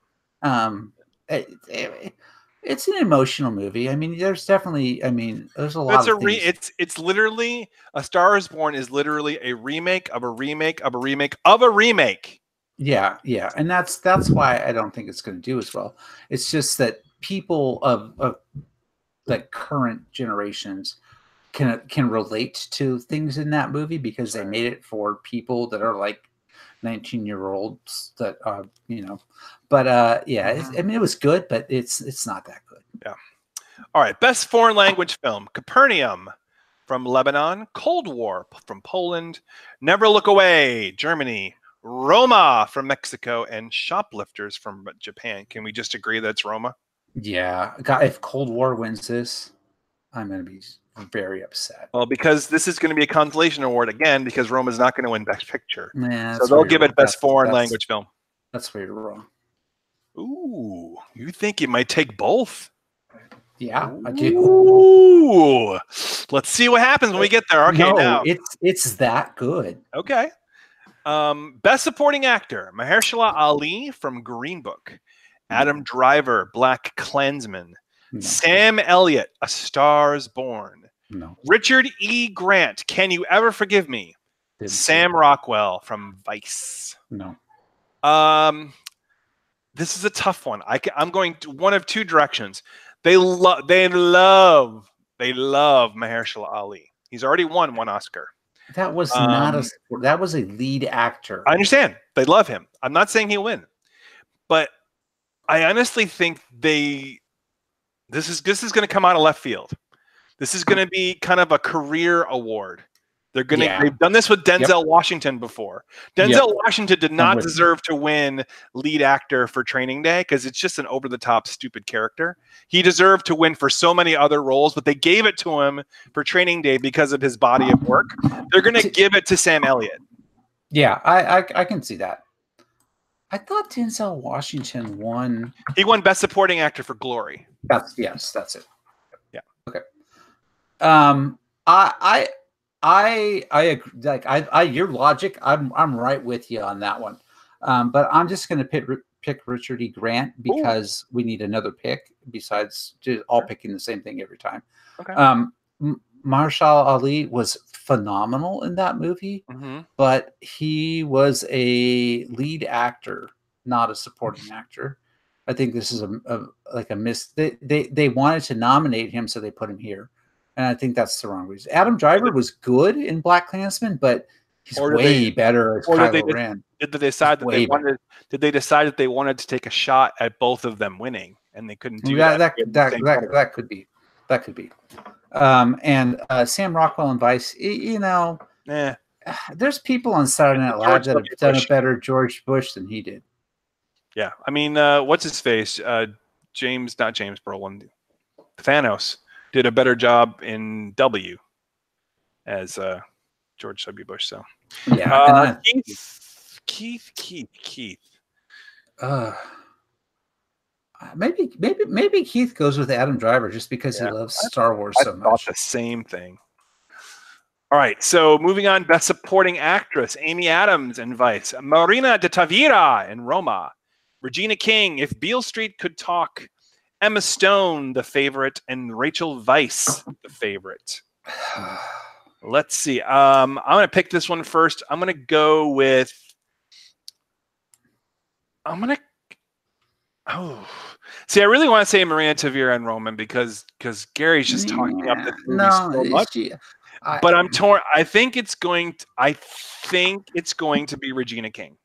It's an emotional movie. I mean, there's definitely. I mean, there's a lot. It's literally A Star Is Born is literally a remake of a remake of a remake of a remake. Yeah, and that's why I don't think it's going to do as well. It's just that people of like current generations can relate to things in that movie because they made it for people that are like 19-year-olds that but I mean, it was good, but it's not that good. Yeah. All right, best foreign language film: Capernaum from Lebanon, Cold War from Poland, Never Look Away, Germany, Roma from Mexico, and Shoplifters from Japan. Can we just agree that it's Roma? Yeah, God, if Cold War wins this, I'm going to be very upset. Well, because this is going to be a consolation award again, because Roma's not going to win Best Picture. Nah, so they'll give it Best Foreign Language Film. That's where you're wrong. Ooh, you think it might take both? Yeah, I do. Ooh, let's see what happens when we get there. Okay, now it's that good. Okay. Best Supporting Actor: Mahershala Ali from Green Book, Adam Driver, Black Klansman, Sam Elliott, A Star Is Born, Richard E. Grant, Can You Ever Forgive Me, Sam Rockwell from Vice. No. This is a tough one. I'm going to one of two directions. They love Mahershala Ali. He's already won one Oscar. That was that was a lead actor. I understand. They love him. I'm not saying he'll win. But I honestly think this is going to come out of left field. This is going to be kind of a career award. They've done this with Denzel Washington before. Denzel Washington did not deserve to win lead actor for Training Day because it's just an over-the-top stupid character. He deserved to win for so many other roles, but they gave it to him for Training Day because of his body of work. They're going to give it to Sam Elliott. Yeah, I can see that. I thought Denzel Washington won. He won Best Supporting Actor for Glory. That's it. Yeah. Okay. I agree. Like your logic, I'm right with you on that one. But I'm just going to pick pick Richard E. Grant Ooh. because we need another pick besides just all picking the same thing every time. Okay. Marshall Ali was phenomenal in that movie, but he was a lead actor, not a supporting actor. I think this is a miss. They wanted to nominate him, so they put him here, and I think that's the wrong reason. Adam Driver was good in BlacKkKlansman, but he's way better as Kylo Ren. Did they decide that they wanted? Did they decide that they wanted to take a shot at both of them winning, and they couldn't do that? That could be. That could be. And Sam Rockwell and Vice, there's people on Saturday Night Live that have done a better George Bush than he did. Yeah, I mean, what's his face? Not James Brolin. Thanos did a better job in W as George W. Bush. So yeah, Keith. Maybe Keith goes with Adam Driver just because he loves Star Wars so much. I thought the same thing. All right, so moving on, Best Supporting Actress, Amy Adams in Vice, Marina de Tavira in Roma, Regina King, If Beale Street Could Talk, Emma Stone, The Favorite, and Rachel Weisz, The Favorite. Let's see. I'm going to pick this one first. I'm going to go with... See, I really want to say Marina Tavira and Roman because Gary's just talking up the movie so much. But I'm torn. I think it's going to be Regina King.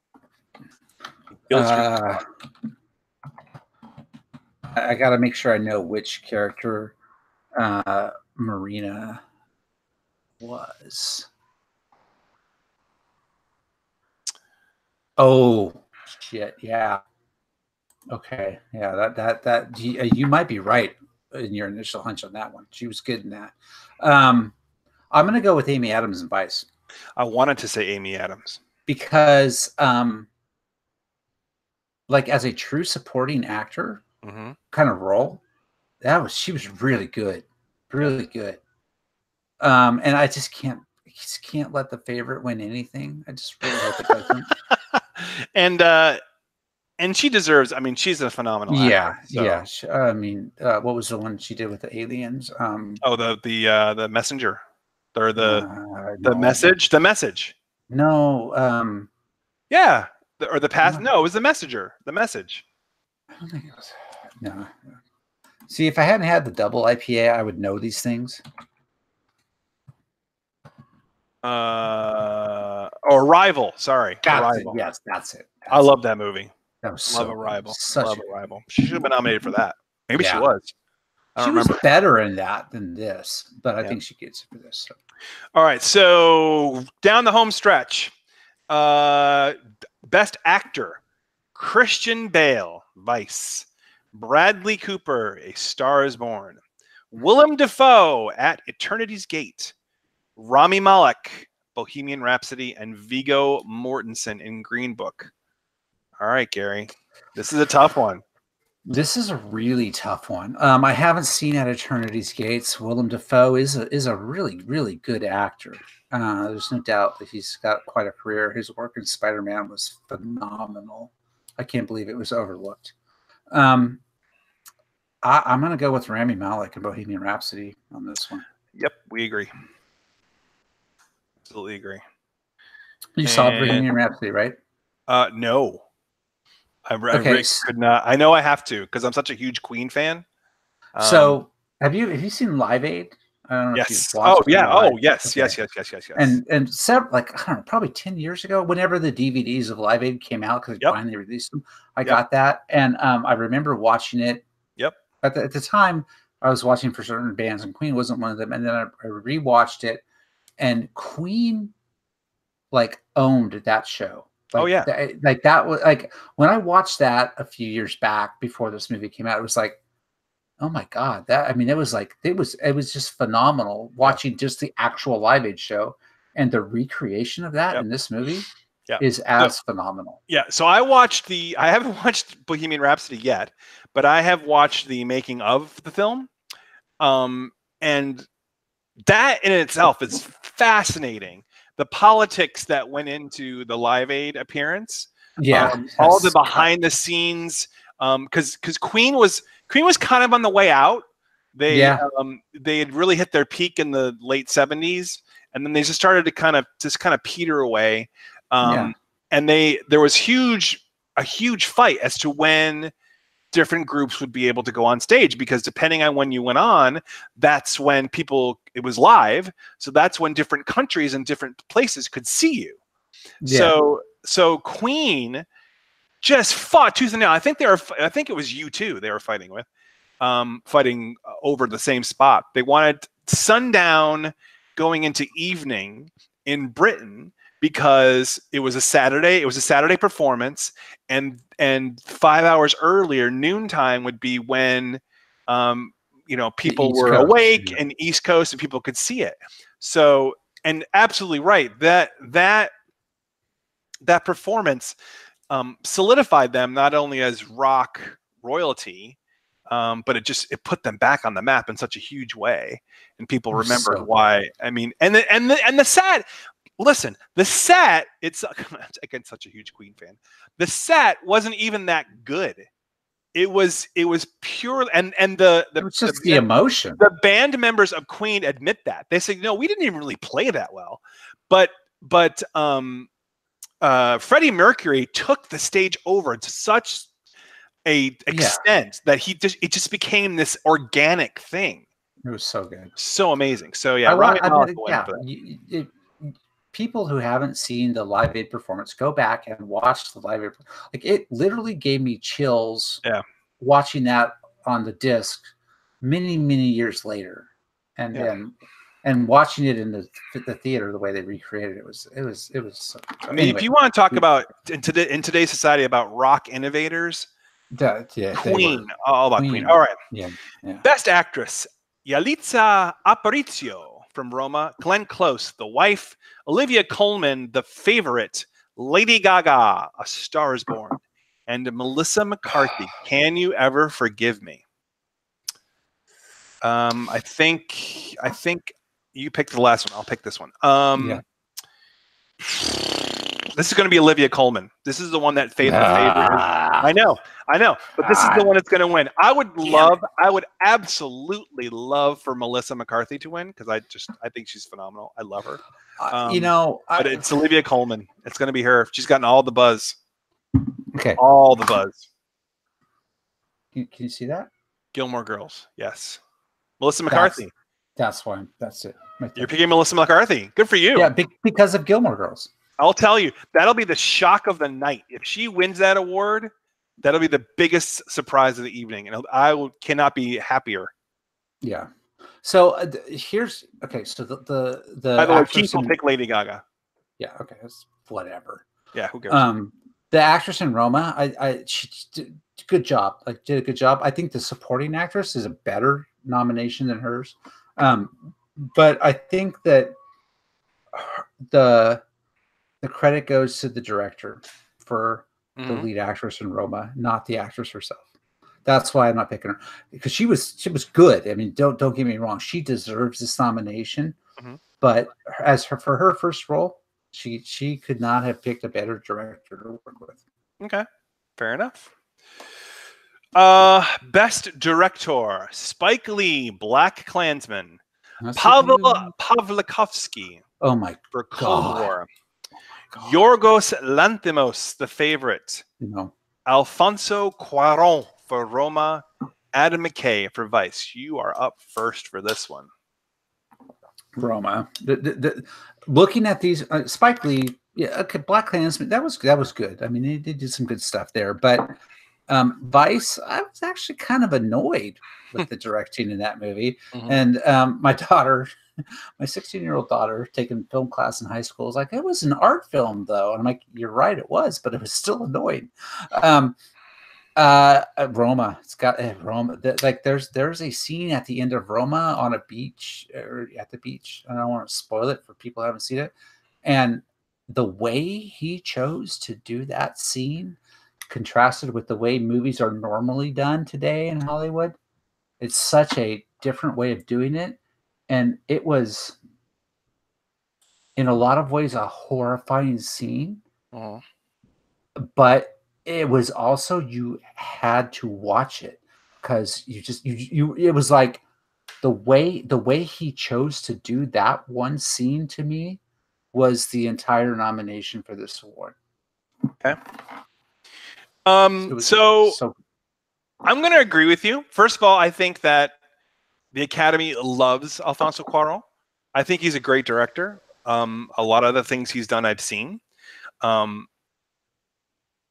I got to make sure I know which character Marina was. Oh shit! Yeah. Okay. Yeah. That you might be right in your initial hunch on that one. She was good in that. I'm going to go with Amy Adams in Vice. I wanted to say Amy Adams because, like as a true supporting actor kind of role, she was really good, really good. And I just can't let The Favorite win anything. I just really hope it doesn't. And she deserves. I mean, she's a phenomenal actor. Yeah. I mean, what was the one she did with the aliens? The messenger, or the message. The message. No. Yeah. Or the past. No, it was the messenger. The message. I don't think it was. No. See, if I hadn't had the double IPA, I would know these things. Arrival. Sorry. Arrival. Yes, that's it. I love that movie. That was Love Arrival. Love Arrival. She should have been nominated for that. Maybe she was. She was better in that than this, but I think she gets it for this. So. All right. So down the home stretch, Best Actor, Christian Bale, Vice, Bradley Cooper, A Star Is Born, Willem Dafoe, At Eternity's Gate, Rami Malek, Bohemian Rhapsody, and Viggo Mortensen in Green Book. All right, Gary, this is a tough one. This is a really tough one. I haven't seen At Eternity's Gates. Willem Dafoe is a really, really good actor. There's no doubt that he's got quite a career. His work in Spider-Man was phenomenal. I can't believe it was overlooked. I'm going to go with Rami Malek and Bohemian Rhapsody on this one. Yep, we agree. Absolutely agree. You saw Bohemian Rhapsody, right? No. I could not. I know I have to because I'm such a huge Queen fan. So have you seen Live Aid? I don't know yes. if you've watched yes. Okay. Yes. And several, like, I don't know, probably 10 years ago, whenever the DVDs of Live Aid came out, because they finally released them, I got that. And I remember watching it. Yep. At the time, I was watching for certain bands, and Queen wasn't one of them. And then I rewatched it, and Queen, like, owned that show. Like, that was like when I watched that a few years back before this movie came out, it was like, oh my God, it was just phenomenal watching just the actual Live Aid show, and the recreation of that in this movie is as phenomenal. Yeah. So I haven't watched Bohemian Rhapsody yet, but I have watched the making of the film. And that in itself is fascinating. The politics that went into the Live Aid appearance Yeah, all the behind the scenes, because Queen was kind of on the way out. They had really hit their peak in the late 70s, and then they just started to kind of peter away. And there was a huge fight as to when different groups would be able to go on stage, because depending on when you went on, that's when it was live. So that's when different countries and different places could see you. Yeah. So Queen just fought tooth and nail. I think it was U2 they were fighting with, fighting over the same spot. They wanted sundown going into evening in Britain, because it was a Saturday performance, and 5 hours earlier, noontime, would be when people were awake and East Coast, and people could see it. So, and absolutely right, that performance solidified them not only as rock royalty, but it put them back on the map in such a huge way, and people remembered why. I mean, and the sad. Listen, the set, it's again such a huge Queen fan. The set wasn't even that good. It was pure, and it was just the emotion. The band members of Queen admit that. They say, no, we didn't even really play that well. But Freddie Mercury took the stage over to such a extent that it just became this organic thing. It was so good. So amazing. So yeah, people who haven't seen the Live Aid performance, go back and watch the Live Aid. Like, it literally gave me chills watching that on the disc many, many years later. And watching it in the theater, the way they recreated it was so, I mean, anyway, if you want to talk about in today's society about rock innovators, Queen, all about Queen. All right. Yeah. Best Actress: Yalitza Aparicio from Roma, Glenn Close, The Wife, Olivia Colman, The Favorite, Lady Gaga, A Star Is Born, and Melissa McCarthy, Can You Ever Forgive Me? I think you picked the last one. I'll pick this one. This is going to be Olivia Colman. This is the one that Favorite. I know, but this is the one that's going to win. I would absolutely love for Melissa McCarthy to win, because I think she's phenomenal. I love her. But it's Olivia Colman. It's going to be her. She's gotten all the buzz. Okay, all the buzz. Can you see that? Gilmore Girls. Yes, Melissa McCarthy. That's why. That's it. Right. You're picking Melissa McCarthy. Good for you. Yeah, because of Gilmore Girls. I'll tell you, that'll be the shock of the night. If she wins that award, that'll be the biggest surprise of the evening, and I cannot be happier. Yeah. So here's okay. So the by the way, Keith will pick Lady Gaga. Yeah. Okay. That's whatever. Yeah. Who cares? The actress in Roma, she did a good job. Did a good job. I think the supporting actress is a better nomination than hers. But I think that the credit goes to the director for the lead actress in Roma, not the actress herself. That's why I'm not picking her, because she was good. I mean, don't get me wrong, she deserves this nomination. But for her first role, she could not have picked a better director to work with. Okay, fair enough. Best director: Spike Lee, Black Klansman. Pavel Pawlikowski. Oh my for Cold War. Yorgos Lanthimos, The Favorite. No. Alfonso Cuarón for Roma. Adam McKay for Vice. You are up first for this one. Roma. Looking at these, Spike Lee, Black Klansman, that was good. I mean, they did some good stuff there. But Vice, I was actually kind of annoyed with the directing in that movie. And my daughter, my 16-year-old daughter, taking film class in high school, was like, it was an art film, though. And I'm like, you're right, it was, but it was still annoying. Roma, it's got Roma. Like there's a scene at the end of Roma on a beach, or at the beach. I don't want to spoil it for people who haven't seen it. And the way he chose to do that scene contrasted with the way movies are normally done today in Hollywood. It's such a different way of doing it. And it was, in a lot of ways, a horrifying scene. but it was also, you had to watch it because you it was like the way he chose to do that one scene to me was the entire nomination for this award. Okay. It was So I'm going to agree with you. First of all, I think that the Academy loves Alfonso Cuarón. I think he's a great director. A lot of the things he's done, I've seen.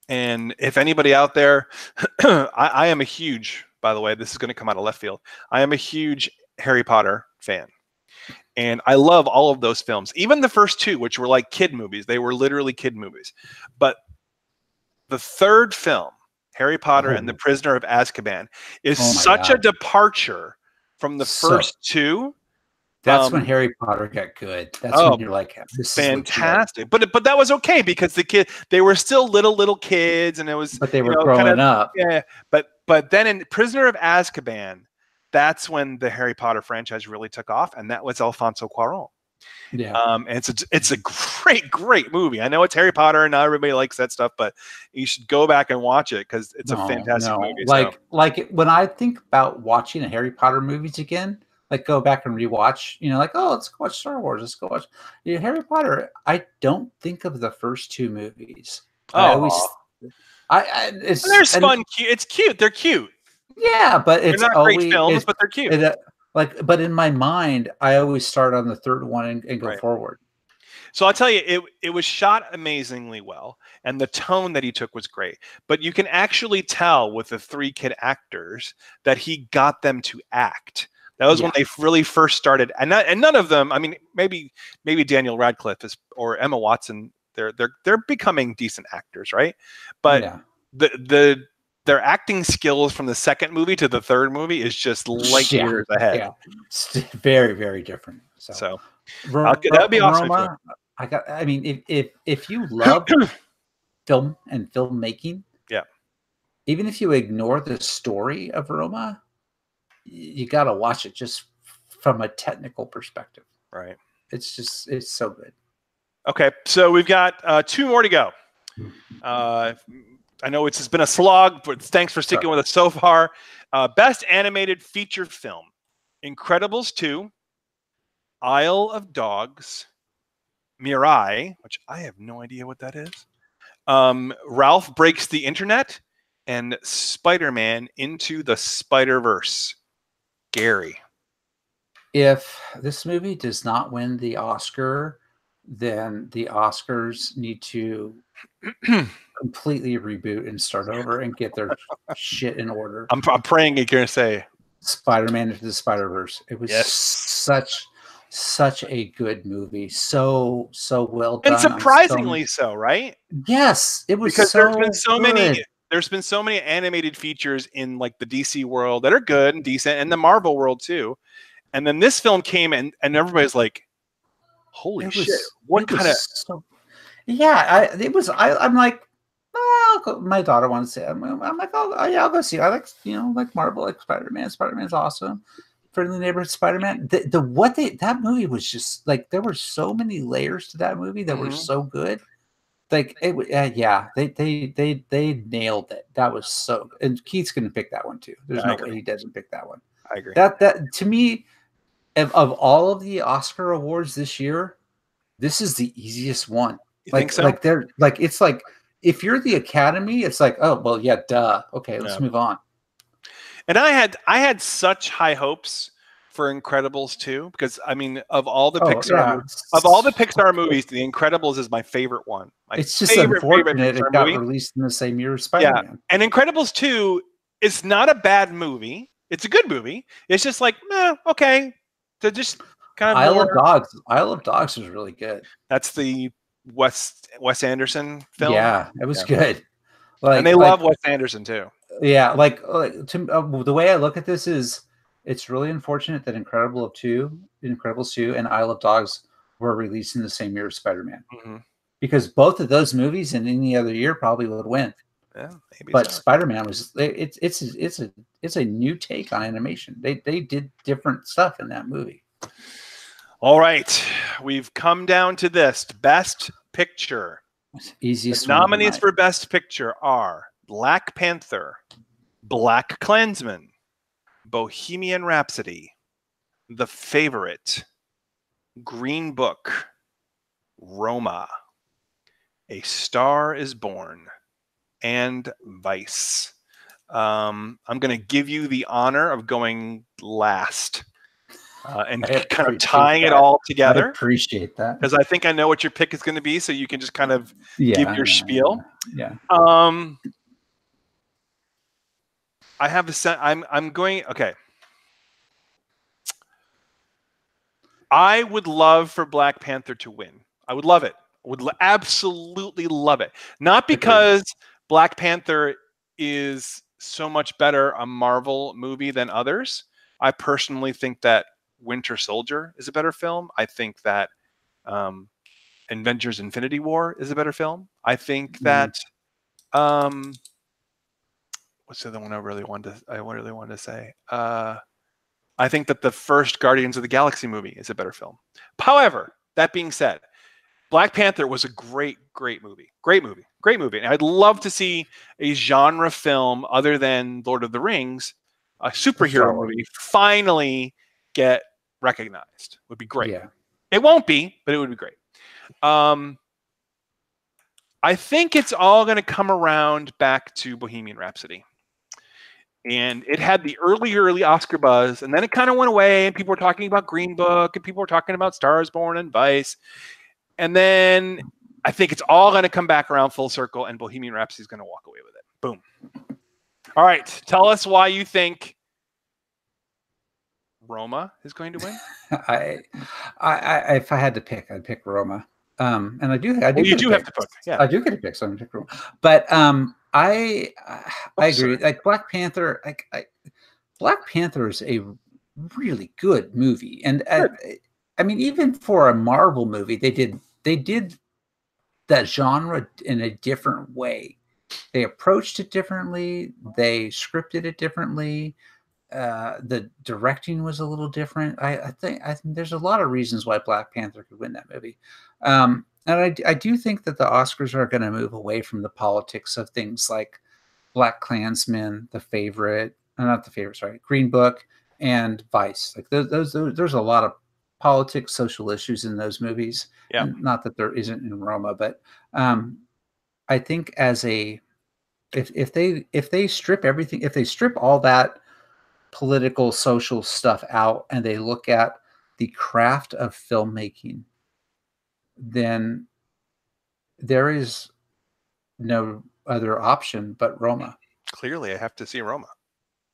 And if anybody out there, I am a huge, by the way, this is going to come out of left field. I am a huge Harry Potter fan. And I love all of those films, even the first two, which were like kid movies. They were literally kid movies. But the third film, Harry Potter and the Prisoner of Azkaban, is such a departure from the first two. That's when Harry Potter got good. That's when you're like, this is fantastic. But that was okay because they were still little kids, and it was, but they were growing up. Yeah. But then in Prisoner of Azkaban, that's when the Harry Potter franchise really took off, and that was Alfonso Cuarón. Yeah. And it's a great movie. I know it's Harry Potter and not everybody likes that stuff, but you should go back and watch it because it's a fantastic movie. Like when I think about watching a Harry Potter movies again, like go back and rewatch, like, oh, let's go watch Star Wars. Let's go watch Harry Potter. I don't think of the first two movies. It's fun. It's cute. They're cute. Yeah, but it's not great films, but they're cute. But in my mind, I always start on the third one and go forward. So I'll tell you, it was shot amazingly well, and the tone that he took was great. But you can actually tell with the three kid actors that he got them to act. That was when they really first started, and none of them. I mean, maybe Daniel Radcliffe or Emma Watson. They're becoming decent actors, right? But their acting skills from the second movie to the third movie is just light years ahead. Yeah, it's very, very different. So that'd be awesome. Roma, if you love film and filmmaking, even if you ignore the story of Roma, you got to watch it just from a technical perspective. Right. It's so good. Okay, so we've got 2 more to go. I know it's been a slog, but thanks for sticking with us so far. Best Animated Feature Film: Incredibles 2, Isle of Dogs, Mirai, which I have no idea what that is, Ralph Breaks the Internet, and Spider-Man Into the Spider-Verse. Gary. If this movie does not win the Oscar, then the Oscars need to completely reboot and start over and get their shit in order. I'm praying you're going to say Spider-Man Into the Spider-Verse. It was such a good movie. So well done. And surprisingly so, right? Yes, it was, because there's been so many animated features in like the DC world that are good and decent, and the Marvel world too. And then this film came and everybody's like, holy shit, what kind of... I'm like, my daughter wants to see it. I'm like, oh yeah, I'll go see it. I like Marvel, like Spider-Man. Spider-Man's awesome. Friendly Neighborhood Spider-Man. That movie was just like, there were so many layers to that movie that were so good. Like they nailed it. That was so good. And Keith's gonna pick that one too. There's no way he doesn't pick that one. I agree. That to me, of all of the Oscar awards this year, this is the easiest one. You think so? It's like if you're the Academy, it's like, oh well, yeah, duh. Okay, let's move on. And I had such high hopes for Incredibles 2 because I mean, of all the Pixar movies, The Incredibles is my favorite one. It's just unfortunate it got released in the same year as Spider-Man. Yeah, and Incredibles 2 is not a bad movie. It's a good movie. It's just like, okay. They're just kind of Isle of Dogs was really good. That's the Wes Anderson film. Yeah, it was good. And they love Wes Anderson too. Yeah, the way I look at this is, it's really unfortunate that Incredibles 2 and Isle of Dogs were released in the same year as Spider-Man, because both of those movies in any other year probably would win. Yeah, maybe. But Spider-Man was it's a new take on animation. They did different stuff in that movie. All right, we've come down to this: Best Picture. Easiest The nominees for Best Picture are Black Panther, Black Klansman, Bohemian Rhapsody, The Favorite, Green Book, Roma, A Star is Born, and Vice. I'm going to give you the honor of going last and kind of tying it all together. I appreciate that. Because I think I know what your pick is going to be, so you can just kind of give your spiel. Yeah. I have a set. I'm going. Okay. I would love for Black Panther to win. I would love it. I would absolutely love it. Not because Black Panther is so much better a Marvel movie than others. I personally think that Winter Soldier is a better film. I think that Avengers Infinity War is a better film. I think that what's the other one I really wanted to say? I think that the first Guardians of the Galaxy movie is a better film. However, that being said, Black Panther was a great movie. Great movie. And I'd love to see a genre film other than Lord of the Rings, a superhero movie, finally get recognized. Would be great. Yeah. It won't be, but it would be great. I think it's all going to come around back to Bohemian Rhapsody. And it had the early Oscar buzz, and then it kind of went away, and people were talking about Green Book, and people were talking about Star is Born and Vice. And then I think it's all going to come back around full circle, and Bohemian Rhapsody is going to walk away with it. Boom. All right. Tell us why you think Roma is going to win. If I had to pick, I'd pick Roma. And I do. Well, you do have to pick. Yeah, I do get to pick, so I'm gonna pick Roma. But I agree. Like Black Panther, Black Panther is a really good movie, and I mean, even for a Marvel movie, they did that genre in a different way. They approached it differently. They scripted it differently. The directing was a little different. I think there's a lot of reasons why Black Panther could win that movie. And I do think that the Oscars are going to move away from the politics of things like Black Klansman, The Favorite, not The Favorite, sorry, Green Book, and Vice. Like there's a lot of politics, social issues in those movies. Yeah. Not that there isn't in Roma, but I think as if they strip everything, if they strip all that political, social stuff out and they look at the craft of filmmaking, then there is no other option but Roma. Clearly, I have to see Roma.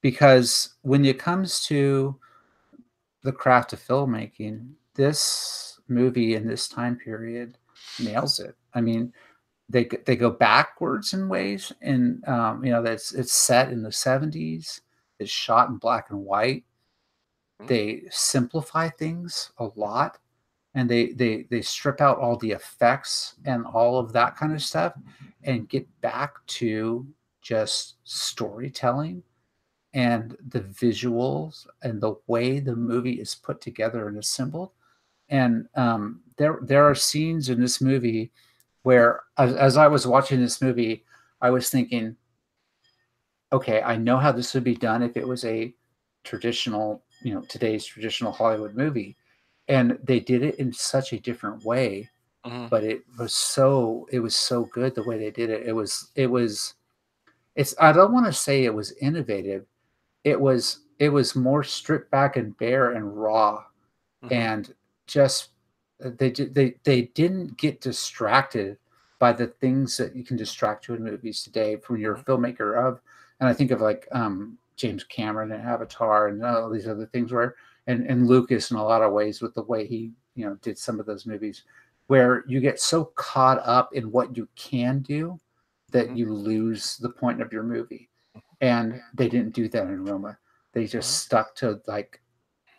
Because when it comes to the craft of filmmaking, this movie in this time period nails it. I mean, they go backwards in ways, and it's set in the 70s. It's shot in black and white. They simplify things a lot, and they strip out all the effects and all of that kind of stuff and get back to just storytelling and the visuals and the way the movie is put together and assembled. And there are scenes in this movie where, as I was watching this movie, I was thinking, okay, I know how this would be done if it was a traditional, today's traditional Hollywood movie. And they did it in such a different way, but it was so good the way they did it. I don't want to say it was innovative. It was more stripped back and bare and raw, and just they didn't get distracted by the things that you can distract you in movies today when you're a filmmaker of. And I think of like James Cameron and Avatar and all these other things and Lucas in a lot of ways with the way he did some of those movies, where you get so caught up in what you can do that you lose the point of your movie. And they didn't do that in Roma. They just stuck to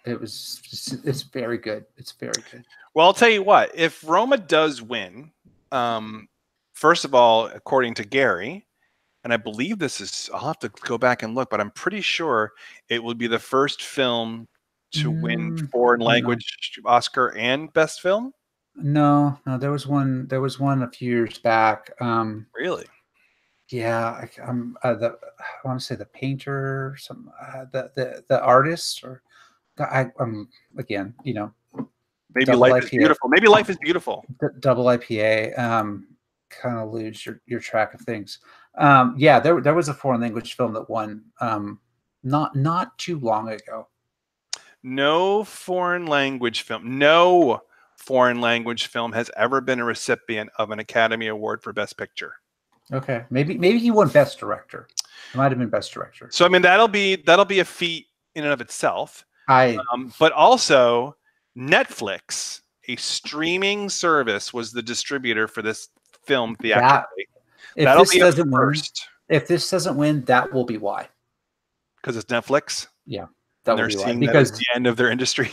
it's very good. It's very good. Well, I'll tell you what, if Roma does win, first of all, according to Gary, and I believe I'll have to go back and look, but I'm pretty sure it will be the first film to win foreign language Oscar and best film. No, there was one. There was one a few years back. Really? Yeah, I want to say the painter, some the artist, or I'm again, Maybe double life is IPA, beautiful. Maybe life is beautiful. double IPA. Kind of lose your track of things. Yeah, there was a foreign language film that won not too long ago. No foreign language film. No foreign language film has ever been a recipient of an Academy Award for Best Picture. Okay, maybe he won Best Director. It might have been Best Director. So I mean that'll be a feat in and of itself. But also Netflix, a streaming service, was the distributor for this film theatrically. That'll be a first. If this doesn't win, that will be why. Because it's Netflix. Yeah, they're seeing that as the end of their industry.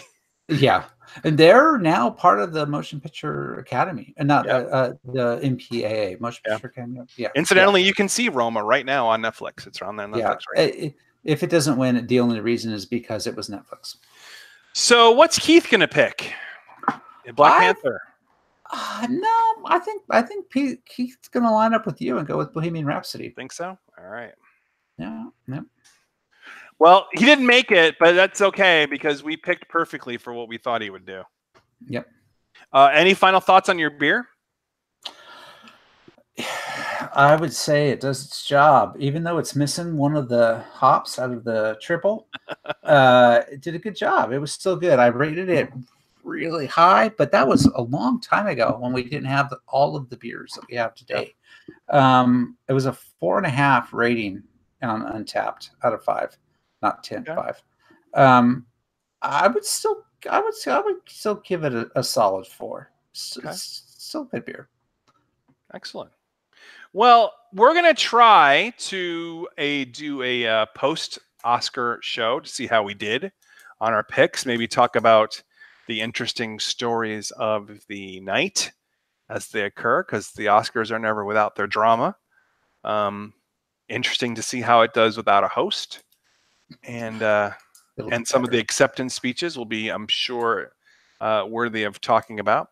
Yeah, and they're now part of the Motion Picture Academy, and not the MPAA, Motion Picture Academy. Yeah. Incidentally, you can see Roma right now on Netflix. It's on there. Netflix right if it doesn't win, the only reason is because it was Netflix. So, what's Keith gonna pick? Black Panther. No, I think Keith's gonna line up with you and go with Bohemian Rhapsody. Think so? All right. Yeah. Well, he didn't make it, but that's okay because we picked perfectly for what we thought he would do. Yep. Any final thoughts on your beer? I would say it does its job, even though it's missing one of the hops out of the triple. It did a good job. It was still good. I rated it really high, but that was a long time ago when we didn't have all of the beers that we have today. It was a 4.5 rating on Untapped out of 5. Not 10, 5. I would still give it a solid 4. Still good beer. Excellent. Well, we're gonna try to do a post-Oscar show to see how we did on our picks. Maybe talk about the interesting stories of the night as they occur, because the Oscars are never without their drama. Interesting to see how it does without a host. And some of the acceptance speeches will be, I'm sure, worthy of talking about.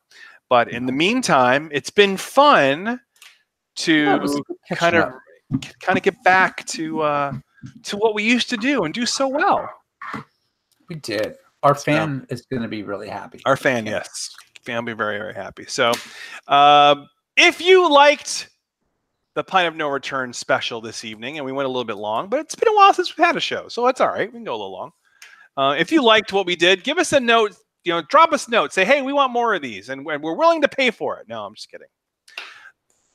But in the meantime, it's been fun to kind of get back to what we used to do and do so well. We did. Our fan is going to be really happy. Our fan, yes. Fan will be very, very happy. So if you liked the Pint of No Return special this evening, and we went a little bit long, but it's been a while since we've had a show, so it's all right. We can go a little long. If you liked what we did, give us a note. Drop us a note. Say, hey, we want more of these, and we're willing to pay for it. No, I'm just kidding.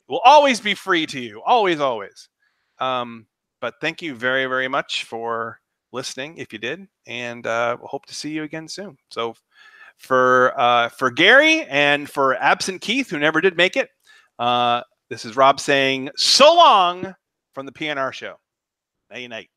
We'll always be free to you. Always, always. But thank you very, very much for listening, if you did, and we'll hope to see you again soon. So for Gary and for absent Keith, who never did make it, this is Rob saying so long from the PNR show. Night night.